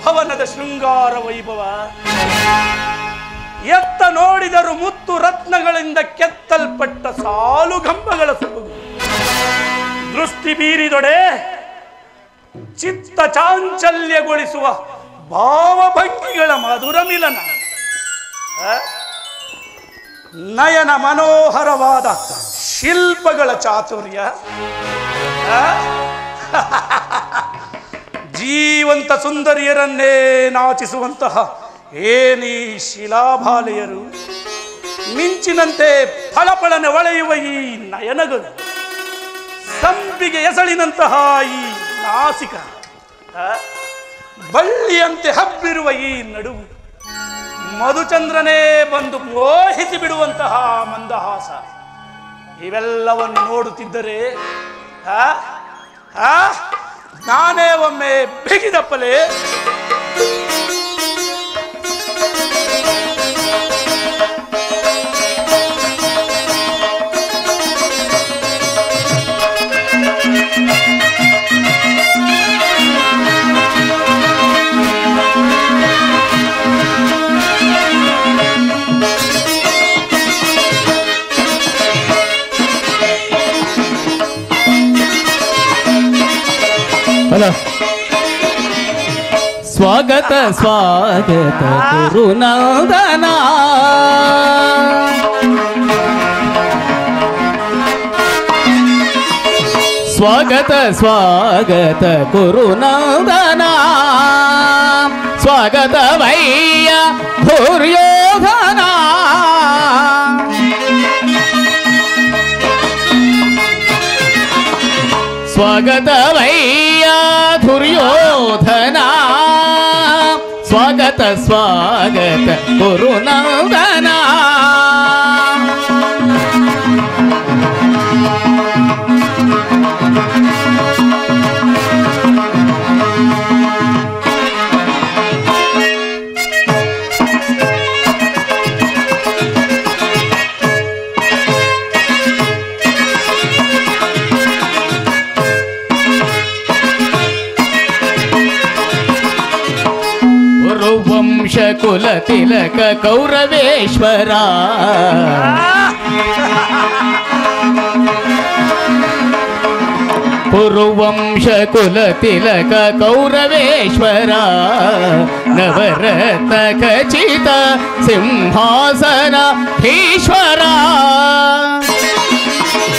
S4: ಭವನದ ಶೃಂಗಾರ ವೈಭವ. ಎತ್ತ ನೋಡಿದರು ಮುತ್ತು ರತ್ನಗಳಿಂದ ಕೆತ್ತಲ್ಪಟ್ಟ ಸಾಲು ಗಂಬಗಳ ಸೊಬಗು. ದೃಷ್ಟಿ ಬೀರಿದೊಡೆ ಚಿತ್ತ ಚಾಂಚಲ್ಯಗೊಳಿಸುವ ಭಾವಭಂಗಿಗಳ ಮಧುರ ಮಿಲನ. ನಯನ ಮನೋಹರವಾದ ಶಿಲ್ಪಗಳ ಚಾತುರ್ಯ, ಜೀವಂತ ಸುಂದರಿಯರನ್ನೇ ನಾಚಿಸುವಂತಹ ಏನೀ ಶಿಲಾಭಾಲೆಯರು, ಮಿಂಚಿನಂತೆ ಫಳಫಳನೆ ಹೊಳೆಯುವ ಈ ನಯನಗಳು, ಸಂಪಿಗೆ ಎಸಳಿನಂತಹ ಈ ನಾಸಿಕ, ಬಳ್ಳಿಯಂತೆ ಹಬ್ಬಿರುವ ಈ ನಡುವು, ಮಧುಚಂದ್ರನೇ ಬಂದು ಮೋಹಿಸಿ ಬಿಡುವಂತಹ ಮಂದಹಾಸ, ಇವೆಲ್ಲವನ್ನು ನೋಡುತ್ತಿದ್ದರೆ ನಾನೇ ಒಮ್ಮೆ ಬಿಗಿದಪ್ಪಲೆ.
S5: ಸ್ವಾಗತ ಸ್ವಾಗತ ಗುರುನಾದನ, ಸ್ವಾಗತ ಸ್ವಾಗತ ಗುರುನಾದನ, ಸ್ವಾಗತ ವೈಯ ದುರ್ಯೋಧನ, ಸ್ವಾಗತ ವೈಯ ದುರ್ಯೋಧನ, ಸ್ವಾಗತ ಸ್ವಾಗತ ಗುರುನಾದನ. ವಂಶ ಕುಲ ತಿಲಕ ಕೌರವೇಶ್ವರ, ಪುರುವಂಶ ಕುಲ ತಿಲಕ ಕೌರವೇಶ್ವರ, ನವರತ್ನ ಖಚಿತ ಸಿಂಹಾಸನ ಈಶ್ವರ.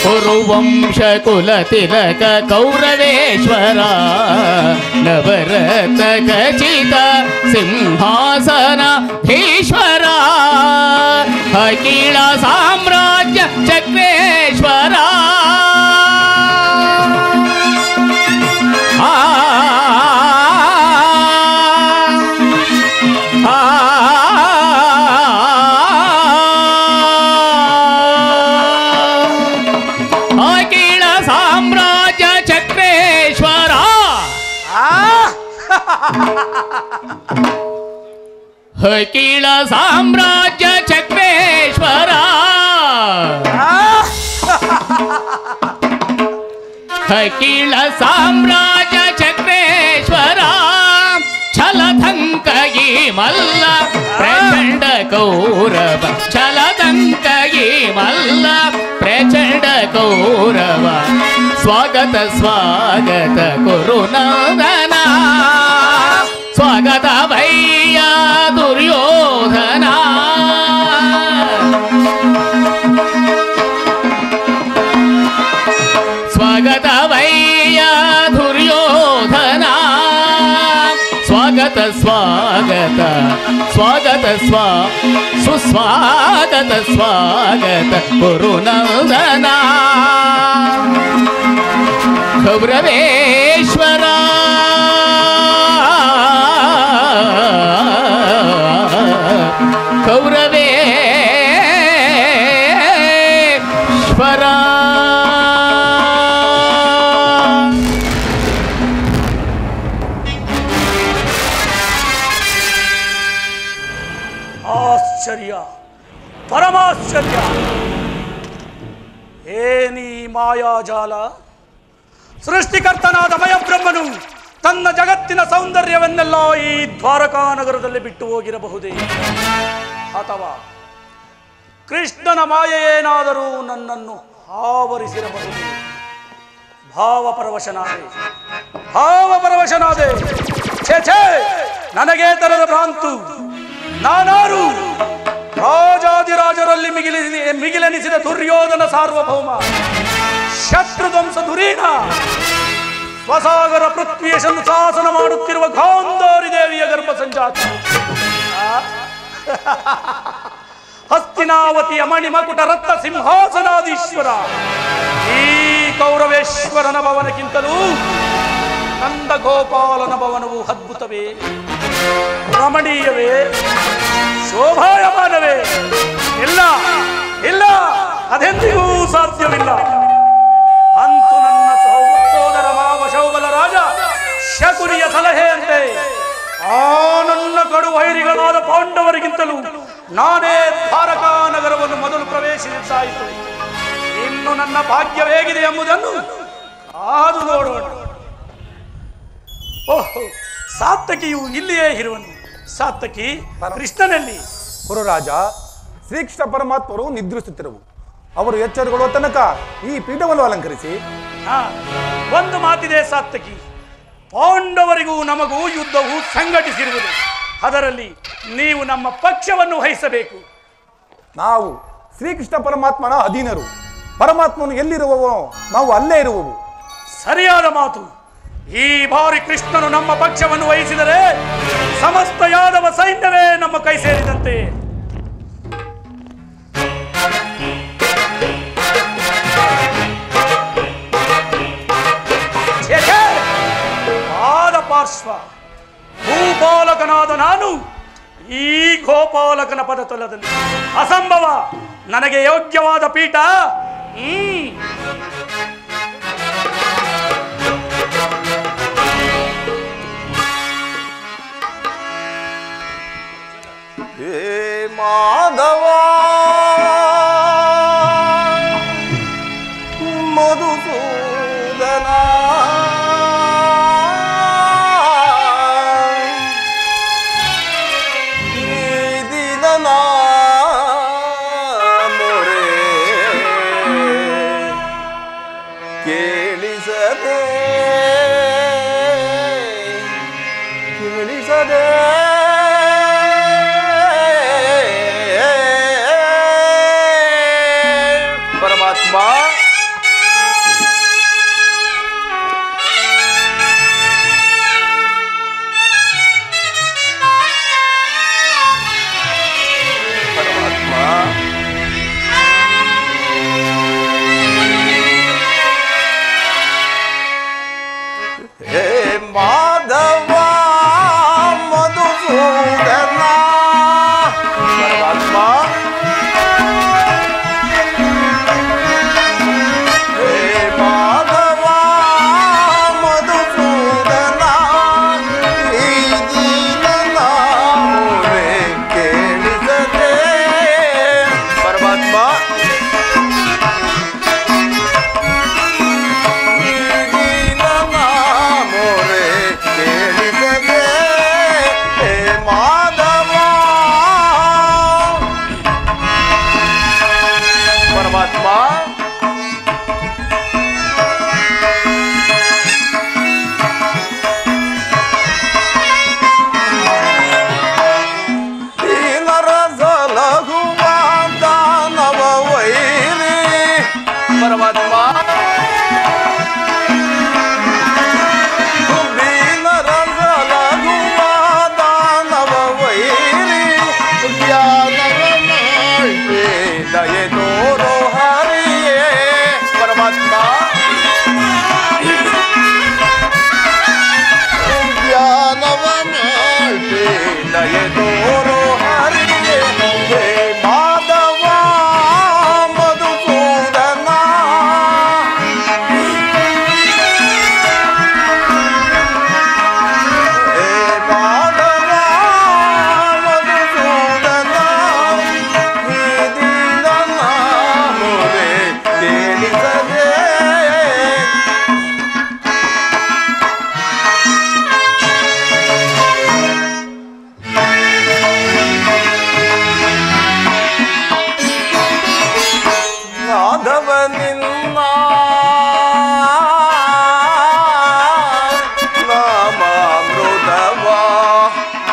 S5: ಪುರುವಂಶ ಕುಲ ತಿಲಕ ಕೌರವೇಶ್ವರ, ನವರತ್ನ ಖಚಿತ ಸಿಂಹಾಸನ ಈಶ್ವರ, ಅಖಿಲ ಸಾಮ್ರಾಜ್ಯ ಚಕ್ರೇಶ್ವರ. ಅಖಿಲ ಸಾಮ್ರಾಜ್ಯ ಚಕ್ರೇಶ್ವರ, ಅಖಿಲ ಸಾಮ್ರಾಜ್ಯ ಚಕ್ರೇಶ್ವರ, ಅಖಿಲ ಸಾಮ್ರಾಜ್ಯ ಚಕ್ರೇಶ್ವರ, ಛಲದಂಕಗಿ ಮಲ್ಲ ಪ್ರಚಂಡ ಕೌರವ, ಛಲದಂಕಗಿ ಮಲ್ಲ ಪ್ರಚಂಡ ಕೌರವ, ಸ್ವಾಗತ ಸ್ವಾಗತ ಗುರುನಾದನ, ಸ್ವಾಗತ ವೈಯ ದುರ್ಯೋಧನ. ಸ್ವಾಗತ ವೈಯ ದುರ್ಯೋಧನ, ಸ್ವಾಗತ ಸ್ವಾಗತ ಸ್ವಾಗತ ಸುಸ್ವಾಗತ ಸ್ವಾಗತ ಗುರುನಾದನ. ಕೌರವೇಶ್ವರ, ಕೌರವೇಶ್ವರ.
S4: ಆಶ್ಚರ್ಯ, ಪರಮಾಶ್ಚರ್ಯ. ಏನೀ ಮಾಯಾಜಾಲ? ಸೃಷ್ಟಿಕರ್ತನಾದ ಮಯಬ್ರಹ್ಮನು ತನ್ನ ಜಗತ್ತಿನ ಸೌಂದರ್ಯವನ್ನೆಲ್ಲ ಈ ದ್ವಾರಕಾ ನಗರದಲ್ಲಿ ಬಿಟ್ಟು ಹೋಗಿರಬಹುದೇ? ಅಥವಾ ಕೃಷ್ಣನ ಮಾಯೇನಾದರೂ ನನ್ನನ್ನು ಆವರಿಸಿರಬಹುದು? ಭಾವಪರವಶನಾದೆ. ಛೇ ಛೇ, ನನಗೇ ತರದ ಭ್ರಾಂತು. ನಾನಾರು? ರಾಜಾದಿರಾಜರಲ್ಲಿ ಮಿಗಿಲೆನಿಸಿದ ದುರ್ಯೋಧನ ಸಾರ್ವಭೌಮ, ಶತ್ರುಧ್ವಂಸ ಧುರೀಣ, ಸ್ವಸಾಗರ ಪೃಥ್ವಿಯನ್ನು ಶಾಸನ ಮಾಡುತ್ತಿರುವ ಗಾಂಧಾರಿ ದೇವಿಯ ಗರ್ಭ ಸಂಜಾತ, ಹಸ್ತಿನಾವತಿಯ ಮಣಿಮಕುಟ ರತ್ನ ಸಿಂಹಾಸನಾಧೀಶ್ವರ. ಈ ಕೌರವೇಶ್ವರನ ಭವನಕ್ಕಿಂತಲೂ ನಂದ ಗೋಪಾಲನ ಭವನವು ಅದ್ಭುತವೇ, ರಮಣೀಯವೇ, ಶೋಭಾಯಮಾನವೇ? ಇಲ್ಲ ಇಲ್ಲ, ಅದೆಂದಿಗೂ ಸಾಧ್ಯವಿಲ್ಲ. ಅಂತೂ ನನ್ನ ಸೋದರ ಮಾವ ಶೌಬಲ ರಾಜ ಶಕುನಿಯ ಸಲಹೆಯಂತೆ ಆ ನನ್ನ ಕಡು ವೈರಿಗಳಾದ ಪಾಂಡವರಿಗಿಂತಲೂ ನಾನೇ ದ್ವಾರಕಾ ನಗರವನ್ನು ಮೊದಲು ಪ್ರವೇಶಿಸಿದ್ದಾಯಿತು. ಇನ್ನು ನನ್ನ ಭಾಗ್ಯ ಹೇಗಿದೆ ಎಂಬುದನ್ನು ಕಾದು ನೋಡೋಣ. ಓಹೋ, ಸಾತ್ತಕಿಯು ಇಲ್ಲಿಯೇ ಇರುವನು. ಸಾತ್ತಕಿ, ಕೃಷ್ಣನಲ್ಲಿ.
S2: ಪುರರಾಜ, ಶ್ರೀಕೃಷ್ಣ ಪರಮಾತ್ಮರು ನಿದ್ರಿಸುತ್ತಿರುವು. ಅವರು ಎಚ್ಚರಗೊಳ್ಳುವ ತನಕ ಈ ಪೀಠವನ್ನು ಅಲಂಕರಿಸಿ.
S4: ಒಂದು ಮಾತಿದೆ ಸಾತ್ತಕಿ, ಪಾಂಡವರಿಗೂ ನಮಗೂ ಯುದ್ಧವು ಸಂಘಟಿಸಿರುವುದು. ಅದರಲ್ಲಿ ನೀವು ನಮ್ಮ ಪಕ್ಷವನ್ನು ವಹಿಸಬೇಕು.
S2: ನಾವು ಶ್ರೀಕೃಷ್ಣ ಪರಮಾತ್ಮನ ಅಧೀನರು. ಪರಮಾತ್ಮನು ಎಲ್ಲಿರುವವೋ ನಾವು ಅಲ್ಲೇ ಇರುವವು.
S4: ಸರಿಯಾದ ಮಾತು. ಈ ಬಾರಿ ಕೃಷ್ಣನು ನಮ್ಮ ಪಕ್ಷವನ್ನು ವಹಿಸಿದರೆ ಸಮಸ್ತ ಯಾದವ ಸೈನ್ಯವೇ ನಮ್ಮ ಕೈ ಸೇರಿದಂತೆ. ಆದ ಪಾರ್ಶ್ವ ಭೂಪಾಲಕನಾದ ನಾನು ಈ ಗೋಪಾಲಕನ ಪದತಲದಲ್ಲಿ ಅಸಂಭವ. ನನಗೆ ಯೋಗ್ಯವಾದ ಪೀಠ
S6: ಮಾಧವ ಮಧುಸೂದನ ಈ ದಿನ ಮೊರೆ ಕೇಳಿಸದೆ ಪರಮಾತ್ಮ ಹೇ ಮಾಧವ ಮಧುಸೂದನ ಪರಮಾತ್ಮ ಹೇ ಮಾಧವ ಮಧುಸೂದನ ಈ ದೀನನ ಮೊರೆ ಕೇಳಿಸದೆ ಪರಮಾತ್ಮ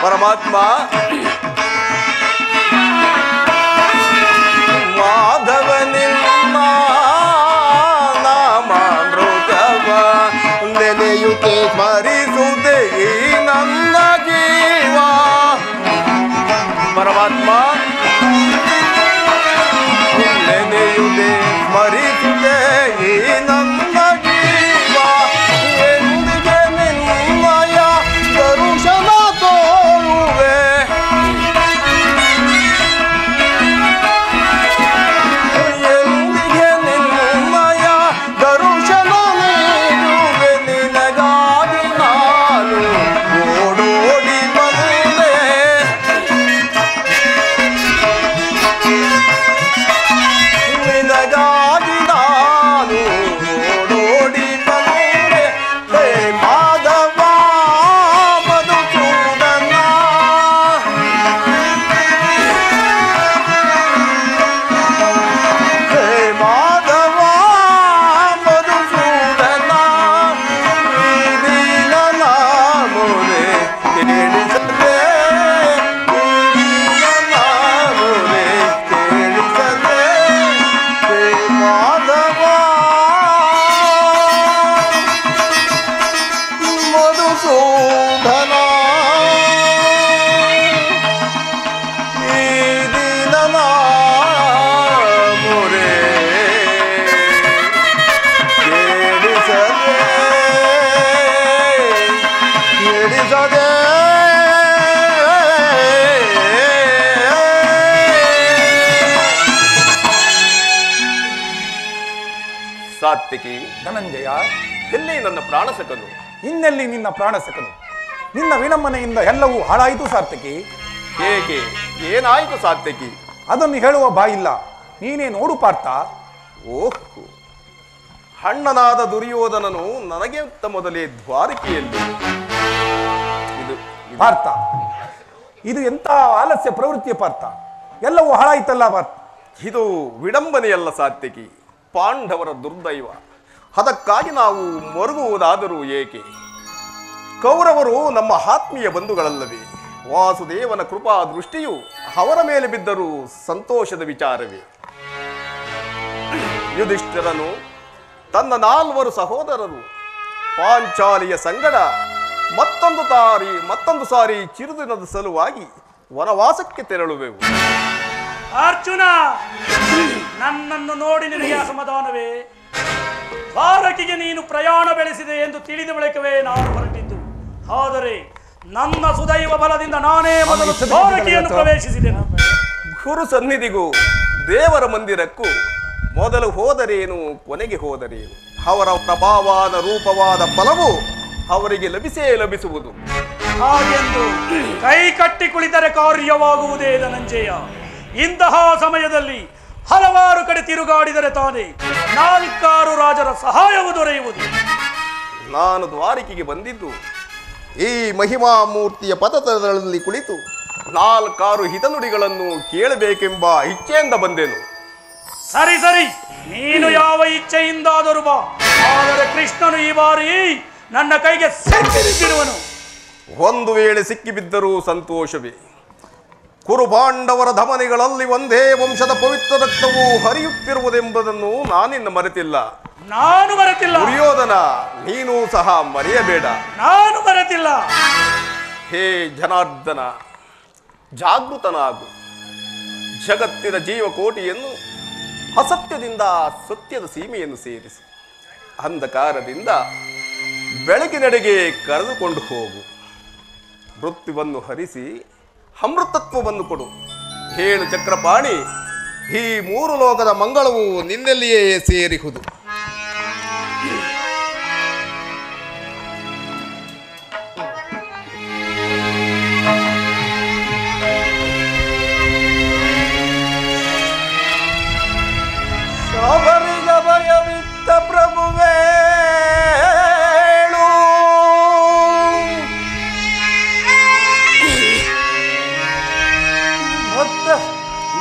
S6: ಪರಮಾತ್ಮ ಮಾಧವನಿನ್ನ ನಾಮಾಮೃತವ ನೆನೆಯುತ್ತೆ ಸ್ಮರಿಸುತ್ತೆ ಈ ನನ್ನ ಜೀವ ಪರಮಾತ್ಮ ನೆನೆಯುತ್ತೆ ಸ್ಮರಿಸುತ್ತೆ ಈ ನನ್ನ ಜೀವ ಎಂದಿಗೆ ನಿನ್ನಯ ದರುಶನ ತೋರುವೆ ದುರ್ಯೋಧನ ಈ ದೀನನ ಮೊರೆ ಕೇಳಿಸದೆ ಕೇಳಿಸದೆ ಸಾತ್ವಿಕಿ
S2: ಧನಂಜಯ,
S6: ಎಲ್ಲಿ ನನ್ನ ಪ್ರಾಣಸಕನು?
S2: ಇನ್ನೆಲ್ಲಿ ನಿನ್ನ ಪ್ರಾಣಸಕನು? ನಿನ್ನ ವಿಡಂಬನೆಯಿಂದ ಎಲ್ಲವೂ ಹಾಳಾಯಿತು ಸಾರ್ಥಕಿ.
S6: ಹೇಗೆ? ಏನಾಯಿತು ಸಾತ್ವಿಕಿ?
S2: ಅದನ್ನು ಹೇಳುವ ಬಾಯಿಲ್ಲ, ನೀನೇ ನೋಡು ಪಾರ್ಥ.
S6: ಓಹ್, ಅಣ್ಣನಾದ ದುರ್ಯೋಧನನು ನನಗೆ ಮೊದಲೇ ದ್ವಾರಕೆಯಲ್ಲಿ ಇದು
S2: ಪಾರ್ಥ, ಇದು ಎಂತ ಆಲಸ್ಯ ಪ್ರವೃತ್ತಿಯ ಪಾರ್ಥ. ಎಲ್ಲವೂ ಹಾಳಾಯಿತಲ್ಲ ಪಾರ್ಥ.
S6: ಇದು ವಿಡಂಬನೆಯಲ್ಲ ಸಾತ್ವಿಕಿ, ಪಾಂಡವರ ದುರ್ದೈವ. ಅದಕ್ಕಾಗಿ ನಾವು ಮರುಗುವುದಾದರೂ ಏಕೆ? ಕೌರವರು ನಮ್ಮ ಆತ್ಮೀಯ ಬಂಧುಗಳಲ್ಲವೇ? ವಾಸುದೇವನ ಕೃಪಾ ದೃಷ್ಟಿಯು ಅವರ ಮೇಲೆ ಬಿದ್ದರೂ ಸಂತೋಷದ ವಿಚಾರವೇ. ಯುಧಿಷ್ಠಿರನು ತನ್ನ 4 ಸಹೋದರರು ಪಾಂಚಾಲಿಯ ಸಂಗಡ ಮತ್ತೊಂದು ಸಾರಿ ಚಿರುದಿನದ ಸಲುವಾಗಿ ವನವಾಸಕ್ಕೆ ತೆರಳುವೆವು.
S4: ಅರ್ಜುನ, ನನ್ನನ್ನು ನೋಡಿ ನಿನಗೆ ಅಸಮಾಧಾನವೇ? ದ್ವಾರಕೆಗೆ ನೀನು ಪ್ರಯಾಣ ಬೆಳೆಸಿದೆ ಎಂದು ತಿಳಿದ ಬಳಿಕವೇ ನಾನು ಹೊರಟಿದ್ದು. ಆದರೆ ನನ್ನ ಸುದೈವ ಬಲದಿಂದ ನಾನೇ ಮೊದಲು ದ್ವಾರಕೆಯನ್ನು ಪ್ರವೇಶಿಸಿದೆನು.
S6: ಗುರು ಸನ್ನಿಧಿಗೂ ದೇವರ ಮಂದಿರಕ್ಕೂ ಮೊದಲು ಹೋದರೇನು, ಕೊನೆಗೆ ಹೋದರೇನು? ಅವರ ಪ್ರಭಾವಾದ ರೂಪವಾದ ಫಲವು ಅವರಿಗೆ ಲಭಿಸುವುದು.
S4: ಹಾಗೆಂದು ಕೈ ಕಟ್ಟಿ ಕುಳಿತರೆ ಕಾರ್ಯವಾಗುವುದೇ ಧನಂಜಯ. ಇಂತಹ ಸಮಯದಲ್ಲಿ ಹಲವಾರು ಕಡೆ ತಿರುಗಾಡಿದರೆ ತಾನೇ 4 ರಾಜರ ಸಹಾಯವು ದೊರೆಯುವುದು.
S6: ನಾನು ದ್ವಾರಕೆಗೆ ಬಂದಿದ್ದು ಈ ಮಹಿಮಾ ಮೂರ್ತಿಯ ಪದತಲದಲ್ಲಿ ಕುಳಿತು 4 ಹಿತನುಡಿಗಳನ್ನು ಕೇಳಬೇಕೆಂಬ ಇಚ್ಛೆಯಿಂದ ಬಂದೆನು.
S4: ಸರಿ ಸರಿ, ನೀನು ಯಾವ ಇಚ್ಛೆಯಿಂದಾದರೂ ಬಾ. ಆದರೆ ಕೃಷ್ಣನು ಈ ಬಾರಿ ನನ್ನ ಕೈಗೆ ಸಿಕ್ಕಿರುವನು.
S6: ಒಂದು ವೇಳೆ ಸಿಕ್ಕಿಬಿದ್ದರೂ ಸಂತೋಷವೇ. ಕುರುಪಾಂಡವರ ಧಮನಿಗಳಲ್ಲಿ ಒಂದೇ ವಂಶದ ಪವಿತ್ರ ರಕ್ತವು ಹರಿಯುತ್ತಿರುವುದೆಂಬುದನ್ನು ನಾನಿನ್ನ ಮರೆತಿಲ್ಲ.
S4: ನಾನು ಮರೆತಿಲ್ಲ.
S6: ದುರ್ಯೋಧನ, ನೀನು ಸಹ ಮರೆಯಬೇಡ.
S4: ನಾನು ಮರೆತಿಲ್ಲ.
S6: ಹೇ ಜನಾರ್ದನ, ಜಾಗೃತನಾಗು. ಜಗತ್ತಿನ ಜೀವಕೋಟಿಯನ್ನು ಅಸತ್ಯದಿಂದ ಸತ್ಯದ ಸೀಮೆಯನ್ನು ಸೇರಿಸಿ ಅಂಧಕಾರದಿಂದ ಬೆಳಕಿನೆಡೆಗೆ ಕರೆದುಕೊಂಡು ಹೋಗು. ಮೃತ್ಯುವನ್ನು ಹರಿಸಿ ಅಮೃತತ್ವವನ್ನು ಕೊಡು. ಹೇಳು ಚಕ್ರಪಾಣಿ, ಈ 3 ಲೋಕದ ಮಂಗಳವು ನಿನ್ನಲ್ಲಿಯೇ ಸೇರಿಹುದು. ಶಬರಿಗ ಭಯವಿತ್ತ ಪ್ರಭುವೇ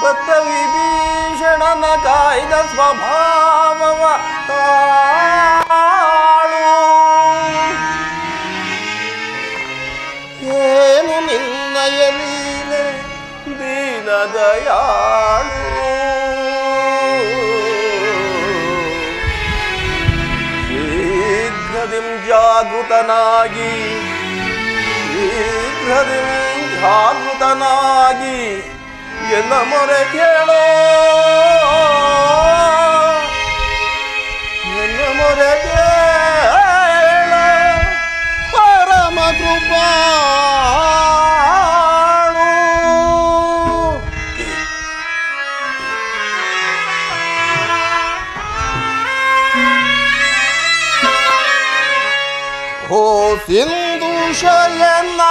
S6: ಭಕ್ತ ವಿಭೀಷಣನ ಕಾಯ್ದ ಸ್ವಭಾವವ ತಾಳು. ಏನು ನಿನ್ನಯ ಲೀಲೆ ದೀನ ದಯಾಳು. ಶೀಘ್ರದಿಂ ಜಾಗೃತನಾಗಿ ಎನ್ನ ಮೊರೆ ಕೇಳೋ, ಎನ್ನ ಮೊರೆ ಕೇಳ ಪರಮ ಕೃಪಾಳು. ಓ ಸಿಂಧು ಶಯನ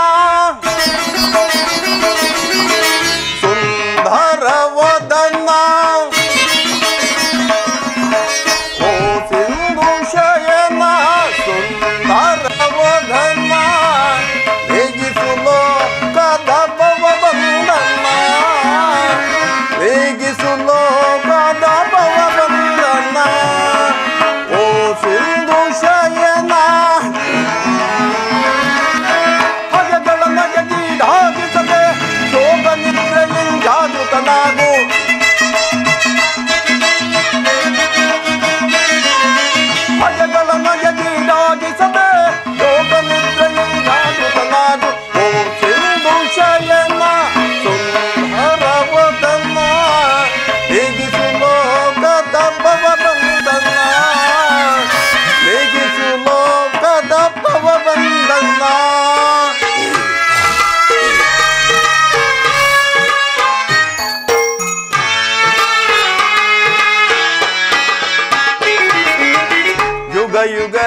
S6: ಸುಂದರವದನ, ಓ ಸಿಂಧು ಶಯನ ಸುಂದರವದನ, ರೇಗಿಸು ಲೋಕದ ಭವಬಂಧನ, ರೇಗಿಸು ಲೋಕದ ಭವಬಂಧನ. ಓ ಸಿಂಧು ಶಯನ ಹಗೆಗಳ ನಗೆಗೀಡಾಗಿಸದೆ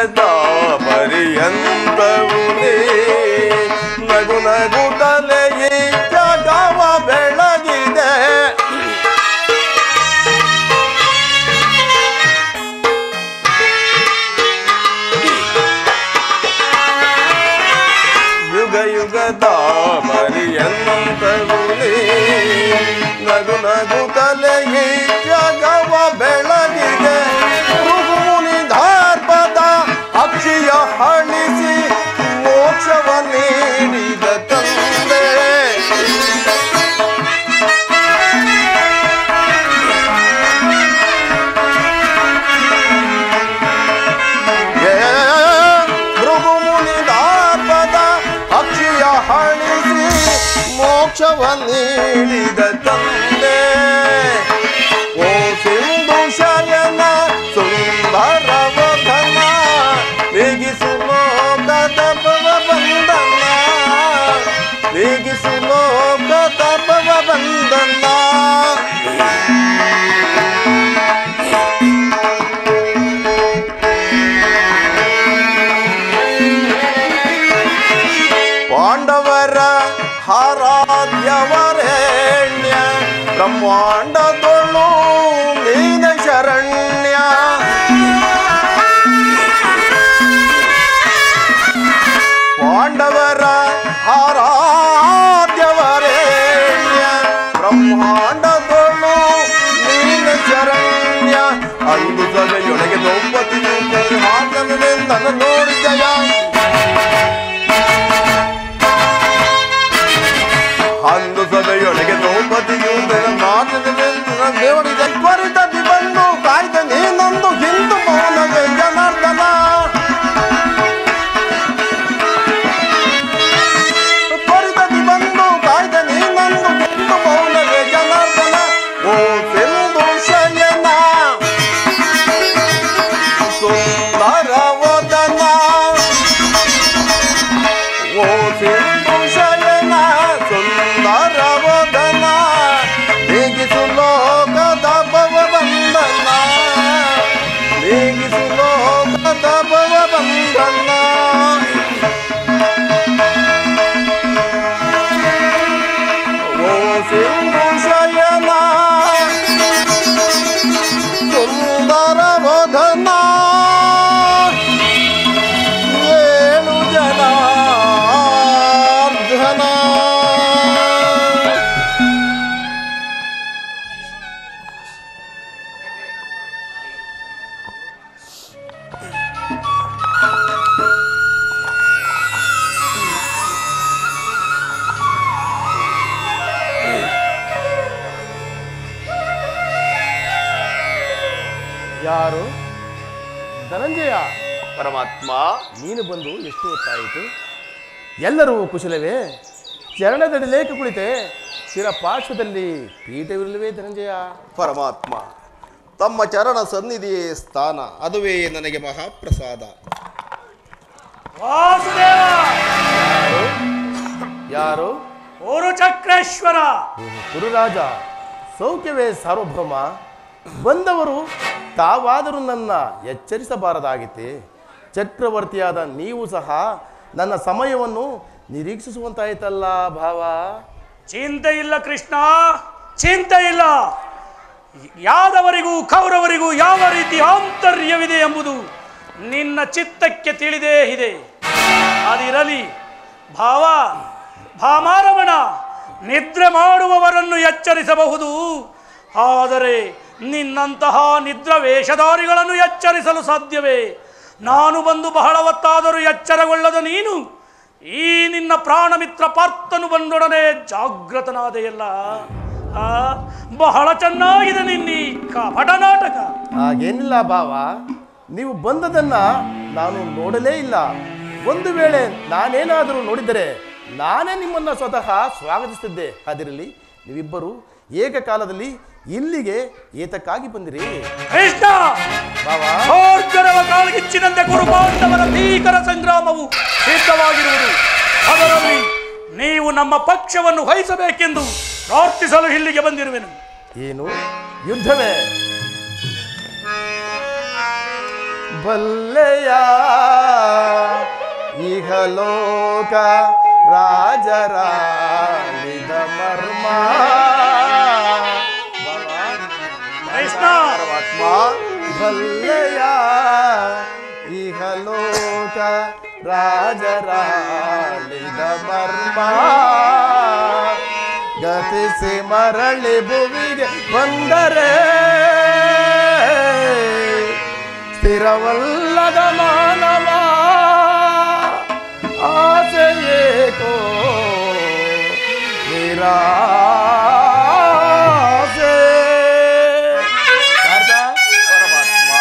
S6: ಯುಗದ ಪರ್ಯಂತವು ನೀ ನಗು ನಗುತ್ತಲೇ ಈ ಜಗವ ಬೆಳಗಿದೆ. ಯುಗ ಯುಗದ ಪರ್ಯಂತವು ನೀ ನಗು ನಗುತ್ತಲೇ ಈ ಜಗವ ಬೆಳಗಿದೆ. ಋಗುಮುನಿ ಧಾರ್ಪದ ಅಕ್ಷಿಯ ಹಳಿಸಿ ಮೋಕ್ಷವ ನೀಡಿದ ತಂದೆ. ಋಗುಮುನಿ ಧಾರ್ಪದ ಅಕ್ಷಿಯ ಹಳಿಸಿ ಮೋಕ್ಷವ ನೀಡಿದ ತಂದೆ. ಓ ಸಿಂಧು ಶಯನ ಸುಂದರ ವದನ ವೇಗಿಸು ಲೋಕದ ಭವ ಬಂಧನ ವೇಗಿಸು ಲೋಕದ ಭವ ಬಂಧನ. ಪಾಂಡವರ ಆರಾಧ್ಯವರೇಣ್ಯ ಬ್ರಹ್ಮಾಂಡದೊಳು ನೀನ ಶರಣ್ಯ. ಪಾಂಡವರ ಆರಾಧ್ಯವರೇಣ್ಯ ಬ್ರಹ್ಮಾಂಡದೊಳು ನೀನ ಶರಣ್ಯ. ಅಂದು ಸಭೆಯೊಳಗೆ ದ್ರೌಪದಿಯು ಹಾಕನೆಂದನ ನೋಡಿದಯ. ಅಂದು ಸಭೆಯೊಳಗೆ ದ್ರೌಪದಿಯು ದೇವರಿಗೆ ತ್ವರಿತದಿ ಬಂದು ಕಾಯ್ದ ನೀನೊಂದು ಹಿಂದೂ ಮೌನವೇ ಜನಾರ್ದನ. ತ್ವರಿತದಿ ಬಂದು ಕಾಯ್ದ ನೀನೊಂದು ಹಿಂದೂ ಮೌನವೇ ಜನಾರ್ದನ. ಓ ಸಿಂಧು ಶಯನ ಸುಂದರ ವದನ ಓ ಸಿಂಧು ಶಯನ ಸುಂದರ ವದನ ವೇಗಿಸು ಲೋಕದ ಭವ ಬಂಧನ ವೇಗಿಸು ಲೋಕದ ಭವ ಬಂಧನ. ಓ ಸಿಂಧು ಶಯನ ಸುಂದರ ವದನ ಏಳು ಜನಾರ್ದನ.
S7: ಯಾರು? ಧನಂಜಯ.
S6: ಪರಮಾತ್ಮ,
S7: ನೀನು ಬಂದು ಎಷ್ಟು ಹೊತ್ತಾಯಿತು? ಎಲ್ಲರೂ ಕುಶಲವೇ? ಚರಣದಡಿಲೇಕ ಕುಳಿತೆ ಶಿರಪಾರ್ಶ್ವದಲ್ಲಿ ಪೀಠವಿರಲಿವೆ ಧನಂಜಯ?
S6: ಪರಮಾತ್ಮ, ತಮ್ಮ ಚರಣ ಸನ್ನಿಧಿಯೇ ಸ್ಥಾನ, ಅದುವೇ ನನಗೆ ಮಹಾಪ್ರಸಾದ.
S4: ವಾಸುದೇವ
S7: ಯಾರು?
S4: ಚಕ್ರೇಶ್ವರ.
S7: ಗುರುರಾಜ, ಸೌಖ್ಯವೇ ಸಾರ್ವಭೌಮ? ಬಂದವರು ತಾವಾದರೂ ನನ್ನ ಎಚ್ಚರಿಸಬಾರದಾಗಿತ್ತೆ. ಚಕ್ರವರ್ತಿಯಾದ ನೀವು ಸಹ ನನ್ನ ಸಮಯವನ್ನು ನಿರೀಕ್ಷಿಸುವಂತಾಯಿತಲ್ಲ ಭಾವ?
S4: ಚಿಂತೆ ಇಲ್ಲ ಕೃಷ್ಣ, ಚಿಂತೆ ಇಲ್ಲ. ಯಾದವರಿಗೂ ಕೌರವರಿಗೂ ಯಾವ ರೀತಿ ಆಂತರ್ಯವಿದೆ ಎಂಬುದು ನಿನ್ನ ಚಿತ್ತಕ್ಕೆ ತಿಳಿದೇ ಇದೆ. ಅದಿರಲಿ ಭಾವ, ಭಾಮಾರಮಣ, ನಿದ್ರೆ ಮಾಡುವವರನ್ನು ಎಚ್ಚರಿಸಬಹುದು, ಆದರೆ ನಿನ್ನಂತಹ ನಿದ್ರ ವೇಷಧಾರಿಗಳನ್ನು ಎಚ್ಚರಿಸಲು ಸಾಧ್ಯವೇ? ನಾನು ಬಂದು ಬಹಳ ಹೊತ್ತಾದರೂ ಎಚ್ಚರಗೊಳ್ಳದ ನೀನು ಈ ನಿನ್ನ ಪ್ರಾಣಮಿತ್ರ ಪಾರ್ಥನು ಬಂದೊಡನೆ ಜಾಗೃತನಾದೆಯಲ್ಲ. ಬಹಳ ಚೆನ್ನಾಗಿದೆ ನಿನ್ನಿ ಕಪಟ ನಾಟಕ.
S7: ಹಾಗೇನಿಲ್ಲ ಭಾವ, ನೀವು ಬಂದದನ್ನ ನಾನು ನೋಡಲೇ ಇಲ್ಲ. ಒಂದು ವೇಳೆ ನಾನೇನಾದರೂ ನೋಡಿದರೆ ನಾನೇ ನಿಮ್ಮನ್ನ ಸ್ವತಃ ಸ್ವಾಗತಿಸುತ್ತಿದ್ದೆ. ಅದಿರಲಿ, ನೀವಿಬ್ಬರು ಏಕಕಾಲದಲ್ಲಿ ಇಲ್ಲಿಗೆ ಏತಕ್ಕಾಗಿ ಬಂದಿರಿ?
S4: ಕೃಷ್ಣ, ಕಾಲಗಿಚ್ಚಿನಂತೆ ಕುರುಪಾಂಡವರ ಭೀಕರ ಸಂಗ್ರಾಮವು ಸಿದ್ಧವಾಗಿರುವುದು. ಅದರಲ್ಲಿ ನೀವು ನಮ್ಮ ಪಕ್ಷವನ್ನು ವಹಿಸಬೇಕೆಂದು ಪ್ರಾರ್ಥಿಸಲು ಇಲ್ಲಿಗೆ ಬಂದಿರುವೆನು.
S7: ಏನು ಯುದ್ಧವೇ? ಬಲ್ಲೆಯ ಇಹಲೋಕ ರಾಜರಾಳಿದ ಮರ್ಮ.
S4: ಕೃಷ್ಣ
S7: ಪರಮಾತ್ಮ ಬಲ್ಲೆಯ ಇಹಲೋಕ ರಾಜರಾಳಿದ ಮರ್ಮ. ಗತಿಸಿ ಮರಳಿ ಭುವಿಗೆ ಬಂದರೆ ಸ್ಥಿರವಲ್ಲದ ಮಾನವ ಆಸೆಯೇಕೋ ನಿರಾಸೆ. ಪರಮಾತ್ಮ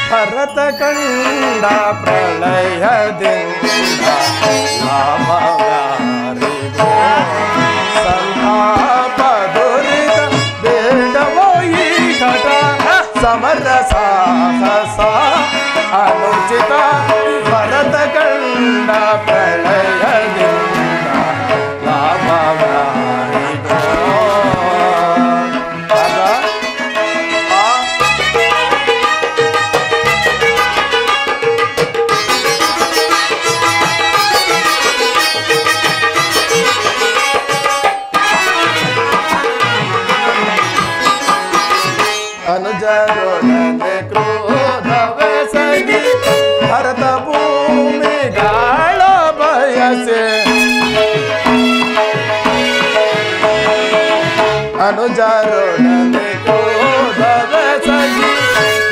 S7: ಭರತ ಕಂಡ ಪ್ರಳಯದಿಂದ ಲಾಭಗಾರಿಗೋ ಸಂತಾಪ ದುರಿತ ಬೇಡವೋ ಈ ಘಟ ಸಮರ ಸಾಹಸ ಅನುಚಿತ. ಭರತ ಕಂಡ ಪ್ರಳಯದಿಂದ ಲಾಭಗಾರಿಗೋ. ಅನುಜರೊಡನೆ ಕ್ರೋಧವೆಸಗಿ ಭರತ ಭೂಮಿಗಳ ಬಯಸೆ. ಅನುಜರೊಡನೆ ಕ್ರೋಧವೆಸಗಿ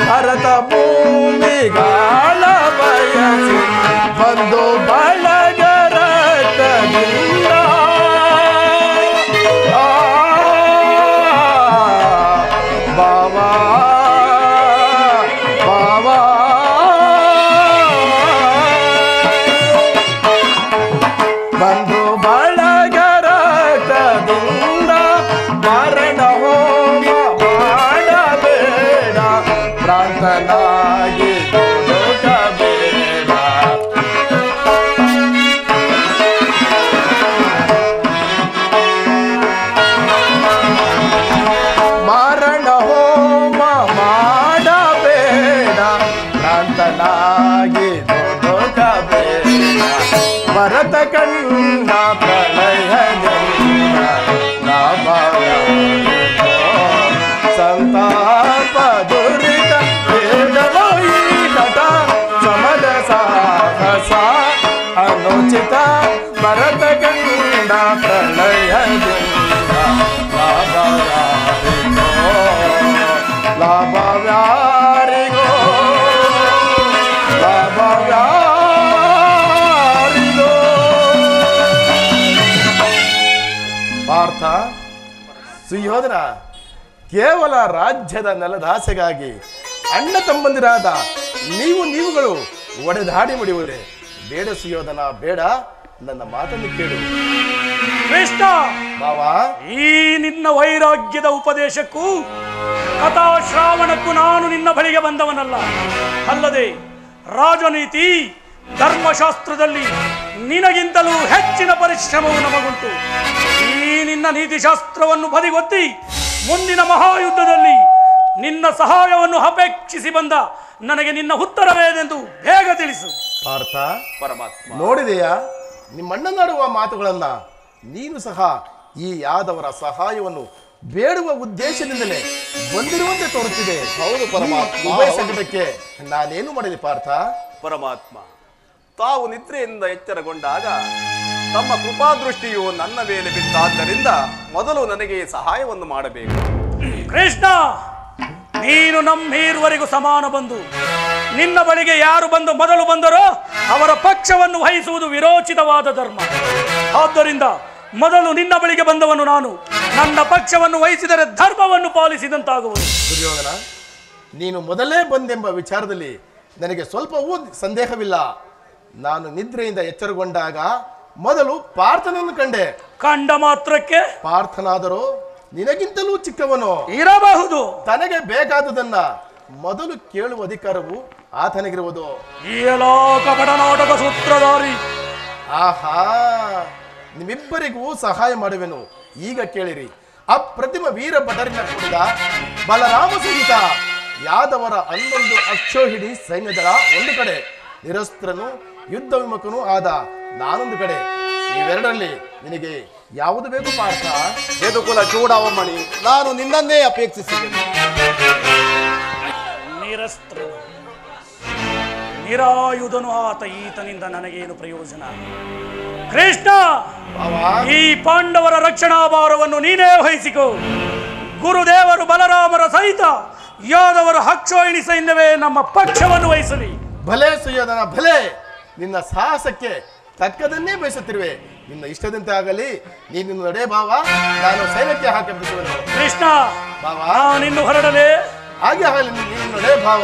S7: ಭರತ ಭೂಮಿಗಳ ಬಯಸೆ. ಬಂದು ಬಳಗರತದಿಂದ ಬಾವಾ ಬಾವಾ ಬಂದು ಬಳಗರತದಿಂದ ಮರಣ ಹೋಮ ಮಾಡಬೇಡ ಪ್ರಾಂತನಾಗಿ ಹುಡುಕಬೇಡ. ಮರಣ ಹೋಮ ಮಾಡಬೇಡ ಪ್ರಾಂತನಾಗಿ ಹುಡುಕಬೇಡ. ಭರತ ಕಂಡ ಪ್ರಳಯದಿಂದ ಲಾಭಗಾರಿಗೋ ಸಂತಾಪ ದುರಿತ ಬೇಡವೋ ಈ ಘಟ ಸಮರ ಸಾಹಸ ಅನುಚಿತ. ಭರತ ಕಂಡ ಪ್ರಳಯದಿಂದ ಲಾಭಗಾರಿಗೋ ಲಾಭವ್ಯಾರಿಗೋ ಲಾಭವ್ಯಾರಿಗೋ. ಪಾರ್ಥ ಸುಯೋಧನ ಕೇವಲ ರಾಜ್ಯದ ನೆಲದಾಸೆಗಾಗಿ ಅಣ್ಣ ತಮ್ಮಂದಿರಾದ ನೀವುಗಳು ಒಡೆದಾಡಿ ಮುಡಿಯುವುದೇ ಬೇಡ ಸುಯೋಧನ ಬೇಡ. ನನ್ನ ಮಾತನ್ನು ಕೇಳು
S4: ಕೃಷ್ಣ.
S7: ಬಾವಾ
S4: ಈ ನಿನ್ನ ವೈರಾಗ್ಯದ ಉಪದೇಶಕ್ಕೂ ಕಥಾಶ್ರಾವಣಕ್ಕೂ ನಾನು ನಿನ್ನ ಬಳಿಗೆ ಬಂದವನಲ್ಲ. ಅಲ್ಲದೆ ರಾಜನೀತಿ ಧರ್ಮಶಾಸ್ತ್ರದಲ್ಲಿ ನಿನಗಿಂತಲೂ ಹೆಚ್ಚಿನ ಪರಿಶ್ರಮವು ನಮಗುಂಟು. ಈ ನಿನ್ನ ನೀತಿಶಾಸ್ತ್ರವನ್ನು ಬದಿಗೊತ್ತಿ ಮುಂದಿನ ಮಹಾಯುದ್ಧದಲ್ಲಿ ನಿನ್ನ ಸಹಾಯವನ್ನು ಅಪೇಕ್ಷಿಸಿ ಬಂದ ನನಗೆ ನಿನ್ನ ಉತ್ತರವೇನೆಂದು ಬೇಗ ತಿಳಿಸು.
S7: ಪಾರ್ಥ ಪರಮಾತ್ಮ ನೋಡಿದೆಯಾ ನಿಮ್ಮಣ್ಣನಾಡುವ ಮಾತುಗಳನ್ನ? ನೀನು ಸಹ ಈ ಯಾದವರ ಸಹಾಯವನ್ನು ಬೇಡುವ ಉದ್ದೇಶದಿಂದಲೇ ಬಂದಿರುವಂತೆ ತೋರುತ್ತಿದೆ.
S6: ಹೌದು ಪರಮಾತ್ಮ.
S7: ಉಭಯ ಸಂಕಟಕ್ಕೆ ನಾನೇನು ಮಾಡಿದೆ ಪಾರ್ಥ?
S6: ಪರಮಾತ್ಮ, ತಾವು ನಿದ್ರೆಯಿಂದ ಎಚ್ಚರಗೊಂಡಾಗ ತಮ್ಮ ಕೃಪಾದೃಷ್ಟಿಯು ನನ್ನ ಮೇಲೆ ಬಿದ್ದಾದ್ದರಿಂದ ಮೊದಲು ನನಗೆ ಸಹಾಯವನ್ನು ಮಾಡಬೇಕು.
S4: ಕೃಷ್ಣ, ನೀನು ನಮ್ಮೀರುವರೆಗೂ ಸಮಾನ ಬಂಧು. ನಿನ್ನ ಬಳಿಗೆ ಯಾರು ಮೊದಲು ಬಂದರೋ ಅವರ ಪಕ್ಷವನ್ನು ವಹಿಸುವುದು ವಿರೋಚಿತವಾದ ಧರ್ಮ. ಆದ್ದರಿಂದ ಮೊದಲು ನಿನ್ನ ಬಳಿಗೆ ಬಂದವನು ನಾನು. ನನ್ನ ಪಕ್ಷವನ್ನು ವಹಿಸಿದರೆ ಧರ್ಮವನ್ನು ಪಾಲಿಸಿದಂತಾಗುವುದು.
S7: ದುರ್ಯೋಧನ, ನೀನು ಮೊದಲೇ ಬಂದೆಂಬ ವಿಚಾರದಲ್ಲಿ ನನಗೆ ಸ್ವಲ್ಪವೂ ಸಂದೇಹವಿಲ್ಲ. ನಾನು ನಿದ್ರೆಯಿಂದ ಎಚ್ಚರಗೊಂಡಾಗ ಮೊದಲು ಪಾರ್ಥನನ್ನು ಕಂಡ
S4: ಮಾತ್ರಕ್ಕೆ
S7: ಪಾರ್ಥನಾದರೂ ನಿನಗಿಂತಲೂ ಚಿಕ್ಕವನು
S4: ಇರಬಹುದು.
S7: ತನಗೆ ಬೇಕಾದುದನ್ನ ಮೊದಲು ಕೇಳುವ ಅಧಿಕಾರವು ಆತನಿಗಿರುವುದು.
S4: ಈ ಎಲ್ಲ ಕಪಟ ನಾಟಕ ಸೂತ್ರಧಾರಿ.
S7: ಆಹಾ, ನಿಮ್ಮಿಬ್ಬರಿಗೂ ಸಹಾಯ ಮಾಡುವೆನು. ಈಗ ಕೇಳಿರಿ. ಅಪ್ರತಿಮ ವೀರ ಭಟರಿನ ಕುಡಿದ ಬಲರಾಮ ಸಹಿತ ಯಾದವರ 11 ಅಕ್ಷೋಹಿಡಿ ಸೈನ್ಯದಳ ಒಂದು ಕಡೆ, ನಿರಸ್ತ್ರನು ಯುದ್ಧ ವಿಮುಖನೂ ಆದ ನಾನೊಂದು ಕಡೆ. ಇವೆರಡರಲ್ಲಿ ನಿನಗೆ ಯಾವುದು ಬೇಕು ಪಾರ್ಥ?
S6: ಯದುಕುಲ ಚೂಡಾವಮ್ಮಣಿ, ನಾನು ನಿನ್ನನ್ನೇ ಅಪೇಕ್ಷಿಸಿದ್ದೇನೆ.
S4: ನಿರಸ್ತ್ರ ನಿರಾಯುಧನು ಆತ, ಈತನಿಂದ ನನಗೇನು ಪ್ರಯೋಜನ? ಕೃಷ್ಣ, ಈ ಪಾಂಡವರ ರಕ್ಷಣಾ ಭಾರವನ್ನು ನೀನೇ ವಹಿಸಿಕೋ. ಗುರುದೇವರು ಬಲರಾಮರ ಸಹಿತ ಯಾದವರ ಅಕ್ಷೋಹಿಣಿ ಸೈನ್ಯವೇ ನಮ್ಮ ಪಕ್ಷವನ್ನು ವಹಿಸಲಿ.
S7: ಭಲೆ ಸುಯೋಧನ, ಭಲೆ. ನಿನ್ನ ಸಾಹಸಕ್ಕೆ ತಕ್ಕದನ್ನೇ ಬಯಸುತ್ತಿರುವೆ. ನಿನ್ನ ಇಷ್ಟದಂತೆ ಆಗಲಿ. ನೀನು ನಡೆ ಭಾವ, ನಾನು ಸೈನ್ಯಕ್ಕೆ ಹಾಕಿಬಿಡುತ್ತೇನೆ.
S4: ಕೃಷ್ಣ,
S7: ಭಾವ
S4: ನಾನಿನ್ನು ಹೊರಡಲೇ?
S7: ಹಾಗೆ ಆಗಲಿ, ನೀನು ನಡೆ ಭಾವ.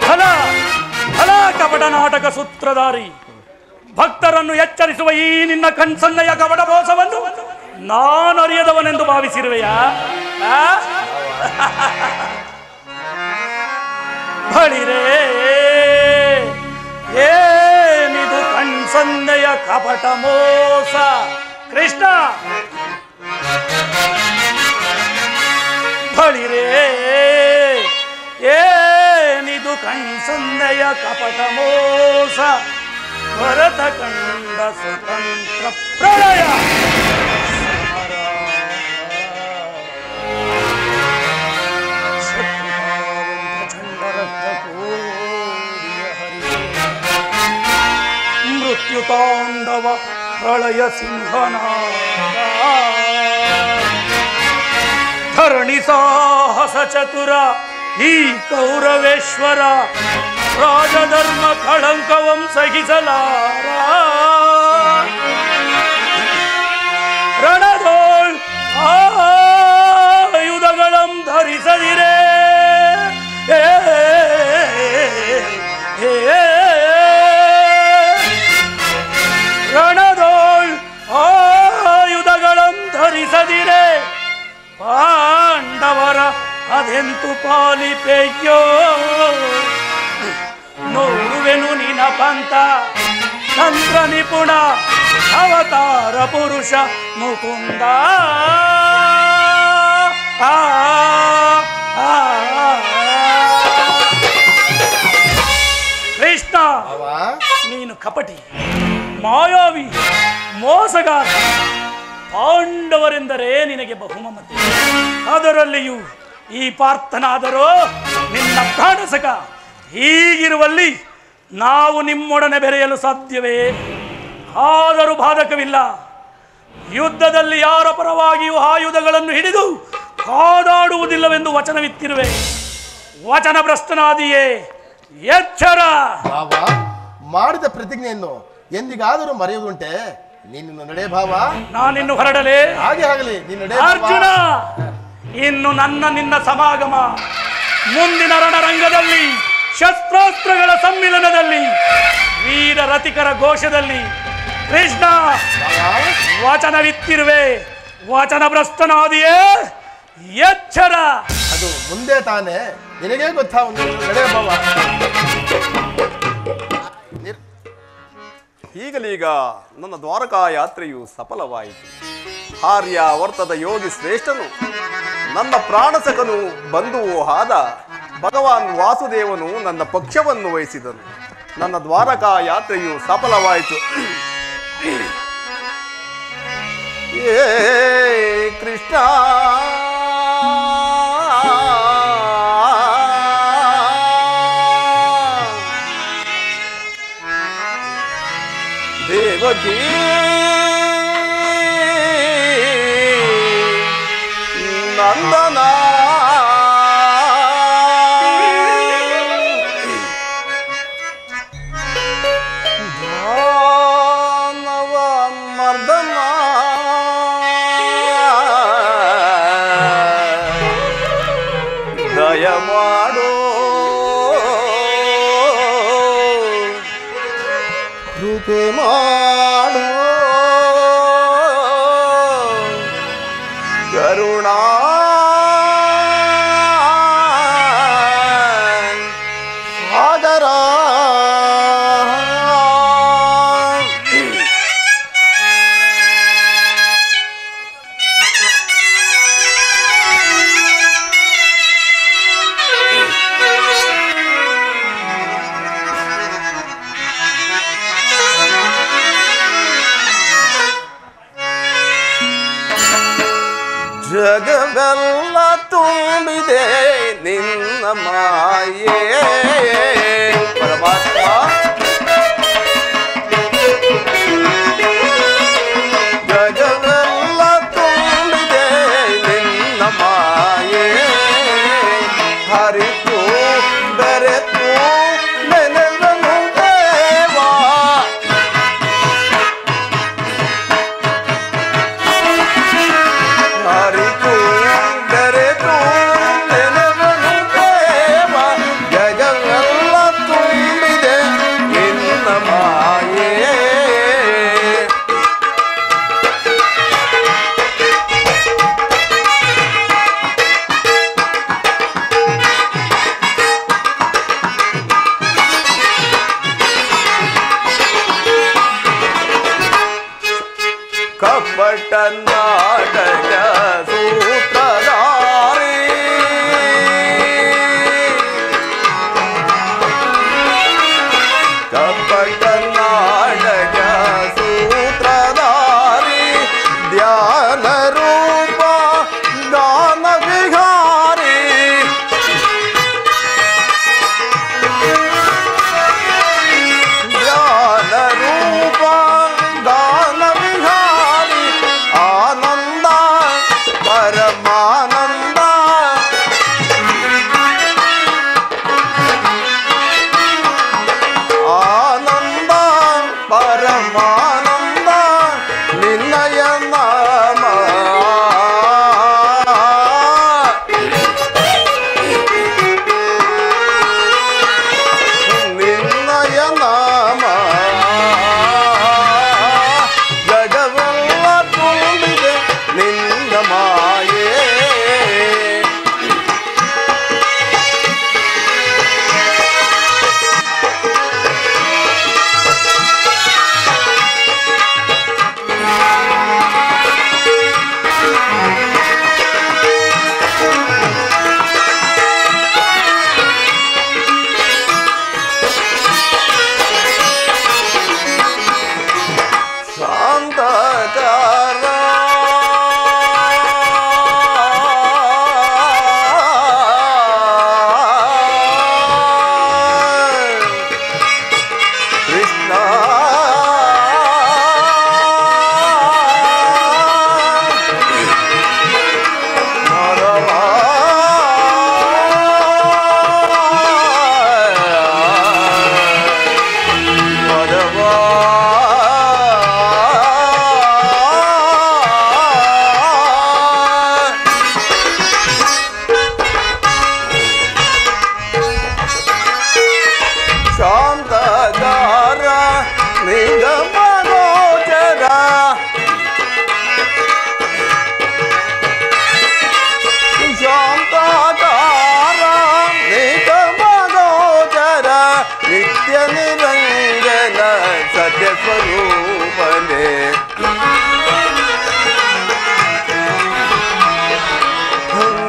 S4: ಫಲ ಫಲ ಕಪಟ ನಾಟಕ ಸೂತ್ರಧಾರಿ. ಭಕ್ತರನ್ನು ಎಚ್ಚರಿಸುವ ಈ ನಿನ್ನ ಕಣ್ಸನ್ನಯ ಕಪಟ ಮೋಸವನ್ನು ನಾನು ಅರಿಯದವನೆಂದು ಭಾವಿಸಿರುವೆಯಾ? ಬಳಿರೇ, ಏನಿದು ಕಣ್ಸನ್ನಯ ಕಪಟ ಮೋಸ? ಕೃಷ್ಣ, ಬಳಿರೇ, ಏನಿದು ಕಣ್ಸನ್ನಯ ಕಪಟ ಮೋಸ? ಭರತ ಕಂಡ ಸ್ವತಂತ್ರ ಪ್ರಳಯ. ಮೃತ್ಯುತಾಂಡವ ಪ್ರಳಯ ಸಿಂಹನಾದ. ಧರಣಿ ಸಾಹಸ ಚತುರ ಈ ಕೌರವೇಶ್ವರ, ರಾಜಧರ್ಮ ಕಳಂಕವಂ ಸಹಿಸಲಾರ. ರಣದೋಳ್ ಆಯುಧಗಳಂ ಧರಿಸದಿರೇ, ರಣದೋಳ್ ಆಯುಧಗಳಂ ಧರಿಸದಿರೇ, ಪಾಂಡವರ ಅದೆಂತು ಪಾಲಿಪೆಯ್ಯೋ. ನೋಡುವೆನು ನಿನ ಪಂಥ ತಂತ್ರ ನಿಪುಣ, ಅವತಾರ ಪುರುಷ ಮುಕುಂದ. ಕೃಷ್ಣ, ನೀನು ಕಪಟಿ, ಮಾಯಾವಿ, ಮೋಸಗಾರ. ಪಾಂಡವರೆಂದರೆ ನಿನಗೆ ಬಹುಮಮತೆ. ಅದರಲ್ಲಿಯೂ ಈ ಪಾರ್ಥನಾದರೂ ನಿನ್ನ ಪ್ರಾಣಸಕ. ಹೀಗಿರುವಲ್ಲಿ ನಾವು ನಿಮ್ಮೊಡನೆ ಬೆರೆಯಲು ಸಾಧ್ಯವೇ? ಆದರೂ ಬಾಧಕವಿಲ್ಲ. ಯುದ್ಧದಲ್ಲಿ ಯಾರ ಪರವಾಗಿಯೂ ಆಯುಧಗಳನ್ನು ಹಿಡಿದು ಕಾದಾಡುವುದಿಲ್ಲವೆಂದು ವಚನವಿತ್ತಿರುವೆ. ವಚನ ಭ್ರಷ್ಟನಾದಿಯೇ, ಎಚ್ಚರ.
S7: ಭಾವ, ಮಾಡಿದ ಪ್ರತಿಜ್ಞೆಯನ್ನು ಎಂದಿಗಾದರೂ ಮರೆಯುವುದುಂಟೆ? ನೀನು ನಡೆ ಭಾವ.
S4: ನಾನಿನ್ನು ಹೊರಡಲೇ?
S7: ಹಾಗೆ ಆಗಲಿ, ನೀನು ನಡೆ.
S4: ಅರ್ಜುನ, ಇನ್ನು ನಿನ್ನ ಸಮಾಗಮ ಮುಂದಿನ ರಣರಂಗದಲ್ಲಿ, ಶಸ್ತ್ರಾಸ್ತ್ರಗಳ ಸಮ್ಮಿಲನದಲ್ಲಿ, ವೀರ ರತಿಕರ ಘೋಷದಲ್ಲಿ. ಕೃಷ್ಣ, ವಚನವಿತ್ತಿರುವೆ. ವಚನ ಭ್ರಷ್ಟನಾದಿಯೇ, ಎಚ್ಚರ.
S7: ಅದು ಮುಂದೆ ತಾನೇ, ನಿನಗೇ ಗೊತ್ತಾಗ. ನಡೆ ಭಾವ.
S6: ಈಗಲೀಗ ನನ್ನ ದ್ವಾರಕಾ ಯಾತ್ರೆಯು ಸಫಲವಾಯಿತು. ಆರ್ಯ ವರ್ತದ ಯೋಗಿ ಶ್ರೇಷ್ಠನು, ನನ್ನ ಪ್ರಾಣಸಕನು, ಬಂಧುವು ಆದ ಭಗವಾನ್ ವಾಸುದೇವನು ನನ್ನ ಪಕ್ಷವನ್ನು ವಹಿಸಿದನು. ನನ್ನ ದ್ವಾರಕಾ ಯಾತ್ರೆಯು ಸಫಲವಾಯಿತು. ಏ ಕೃಷ್ಣ, ದೇವಕಿ ನಂದನ, ದಾನವ ಮರ್ದನ, ದಯಮಾಡೋ ಕೃಪೆ ಮಾಡೋ ಕರುಣಾ ತುಂಬಿದೆ ನಿನ್ನ ಮಾಯೇ ಪರಮಾತ್ಮ ಜಗವೆಲ್ಲ ತುಂಬಿದೆ ನಿನ್ನ ಮಾಯೇ ಹರಿತು ಬೆರೆತು ನೆನೆದನು ದೇವಾ ಹರಿತು ಬೆರೆತು ನೆನೆದನು ದೇವಾ ಜಗವೆಲ್ಲ ತುಂಬಿದೆ ನಿನ್ನ ಮಾಯೇ ಕಪಟ ನಾಟಕ ಸೂತ್ರಧಾರಿ ಕಪಟ ನಾಟಕ ಸೂತ್ರಧಾರಿ ಧ್ಯಾನ ರೂಪ ಗಾನ ವಿಹಾರಿ ಧ್ಯಾನ ರೂಪ ಗಾನ ವಿಹಾರಿ ಆನಂದ ಪರಮಾನಂದ ಆನಂದ ಪರಮಾನಂದ ನಿನ್ನಯ ನಾಮ ನಿನ್ನಯ ನಾಮ ಜಗವೆಲ್ಲ ತುಂಬಿದೆ ನಿನ್ನ ಮಾಯೇ ಶಾಂತಕಾರ ಕೃಷ್ಣ ಶಾಂತಕಾರ ನಿಗಮಗೋಚರ ಶಾಂತಕಾರ ನಿಗಮಗೋಚರ ನಿತ್ಯ ನಿರಂಜನ ಸತ್ಯ ಸ್ವರೂಪನೇ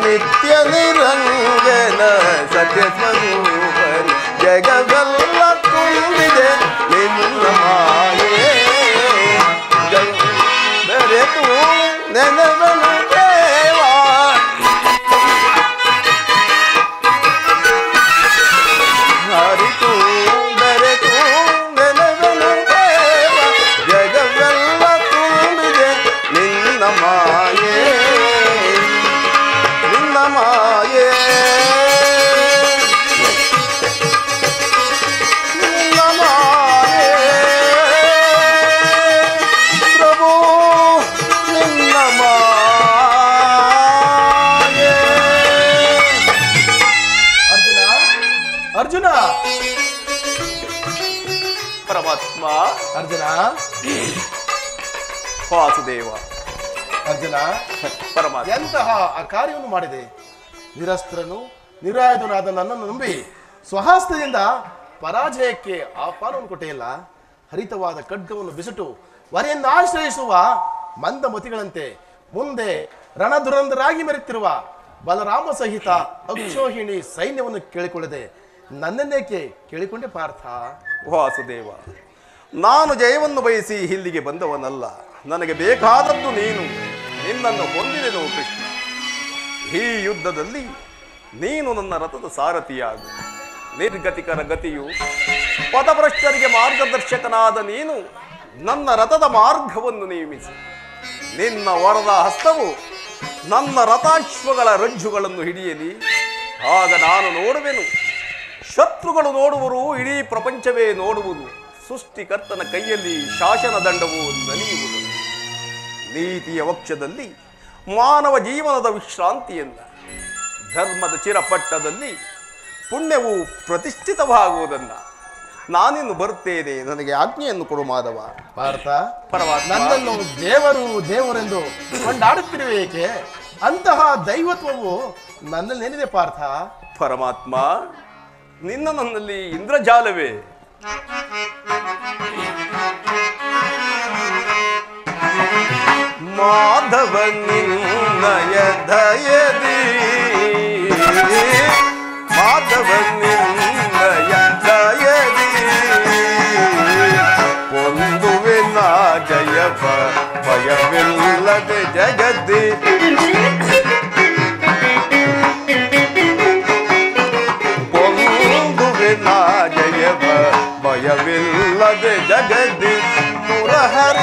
S6: ನಿತ್ಯ ನಿರಂಜನ ಸತ್ಯ ಸ್ವರೂಪನೇ ಜಗವೆಲ್ಲ ತುಂಬಿದೆ ನಿನ್ನ ಮಾಯೇ ಬೆರೆತು ನೆನೆದನು ದೇವಾ ಹರಿತು ಬೆರೆತು ನೆನೆದನು ದೇವಾ ಜಗವೆಲ್ಲ ತುಂಬಿದೆ ನಿನ್ನ ಮಾಯೇ ನಿನ್ನ ಮಾಯೇ ನಿನ್ನ ಮಾಯೇ ಪ್ರಭು ನಿನ್ನ ಮಾಯೇ
S7: ಅರ್ಜುನ ಅರ್ಜುನ
S6: ಪರಮಾತ್ಮ
S7: ಅರ್ಜುನ
S6: ವಾಸುದೇವ
S7: ಅರ್ಜುನ
S6: ಪರಮಾತ್ಮ
S7: ಎಂತಹ ಆ ಕಾರ್ಯವನ್ನು ಮಾಡಿದೆ ನಿರಸ್ತ್ರನು ನಿರಾಯುಧನಾದ ನನ್ನನ್ನು ನಂಬಿ ಸ್ವಹಸ್ತದಿಂದ ಪರಾಜಯಕ್ಕೆ ಆಹ್ವಾನವನ್ನು ಕೊಟ್ಟೆಯಲ್ಲ ಹರಿತವಾದ ಖಡ್ಗವನ್ನು ಬಿಸಿಟು ವರೆಯನ್ನು ಆಶ್ರಯಿಸುವ ಮಂದಮತಿಗಳಂತೆ ಮುಂದೆ ರಣಧುರಂಧರಾಗಿ ಮೆರೆತಿರುವ ಬಲರಾಮ ಸಹಿತ ಅಕ್ಷೋಹಿಣಿ ಸೈನ್ಯವನ್ನು ಕೇಳಿಕೊಳ್ಳದೆ ನನ್ನನ್ನೇಕೆ ಕೇಳಿಕೊಂಡೆ ಪಾರ್ಥ?
S6: ವಾಸುದೇವ, ನಾನು ಜಯವನ್ನು ಬಯಸಿ ಇಲ್ಲಿಗೆ ಬಂದವನಲ್ಲ. ನನಗೆ ಬೇಕಾದದ್ದು ನೀನು. ನಿನ್ನನ್ನು ಹೊಂದಿದೆನು ಕೃಷ್ಣ. ಈ ಯುದ್ಧದಲ್ಲಿ
S8: ನೀನು ನನ್ನ ರಥದ ಸಾರಥಿಯಾಗು. ನಿರ್ಗತಿಕರ ಗತಿಯು ಪದಭ್ರಷ್ಟರಿಗೆ ಮಾರ್ಗದರ್ಶಕನಾದ ನೀನು ನನ್ನ ರಥದ ಮಾರ್ಗವನ್ನು ನೇಮಿಸಿ. ನಿನ್ನ ವರದ ಹಸ್ತವು ನನ್ನ ರಥಾಶ್ವಗಳ ರಜ್ಜುಗಳನ್ನು ಹಿಡಿಯಲಿ. ಆಗ ನಾನು ನೋಡುವೆನು, ಶತ್ರುಗಳು ನೋಡುವರು, ಇಡೀ ಪ್ರಪಂಚವೇ ನೋಡುವುದು. ಸೃಷ್ಟಿಕರ್ತನ ಕೈಯಲ್ಲಿ ಶಾಸನ ದಂಡವು ನಲಿಯುವುದು. ನೀತಿಯ ವಕ್ಷದಲ್ಲಿ ಮಾನವ ಜೀವನದ ವಿಶ್ರಾಂತಿಯಲ್ಲ, ಧರ್ಮದ ಚಿರಪಟ್ಟದಲ್ಲಿ ಪುಣ್ಯವು ಪ್ರತಿಷ್ಠಿತವಾಗುವುದನ್ನ ನಾನಿನ್ನು ಬರುತ್ತೇನೆ. ನನಗೆ ಆಜ್ಞೆಯನ್ನು ಕೊಡು ಮಾಧವ.
S7: ಪಾರ್ಥ,
S8: ಪರಮಾತ್ಮ,
S7: ನನ್ನನ್ನು ದೇವರು ದೇವರೆಂದು ಕೊಂಡಾಡುತ್ತಿರುವೆ ಏಕೆ? ಅಂತಹ ದೈವತ್ವವು ನನ್ನಲ್ಲೇನಿದೆ ಪಾರ್ಥ?
S8: ಪರಮಾತ್ಮ, ನಿನ್ನ ನನ್ನಲ್ಲಿ ಇಂದ್ರಜಾಲವೇ? ಮಾಧವ ನಿನ್ನಯ ದಯದಿ, ಮಾಧವ ನಿನ್ನಯ ದಯದಿ ಪೊಂದುವೆ ನಾ ಜಯವ ಭಯವಿಲ್ಲದೆ ಜಗದ್ದಿ. ಪೊಂದುವೆ ನಾ ಜಯವ ಭಯವಿಲ್ಲದೆ ಜಗದ್ದಿ. ಮುರಹರ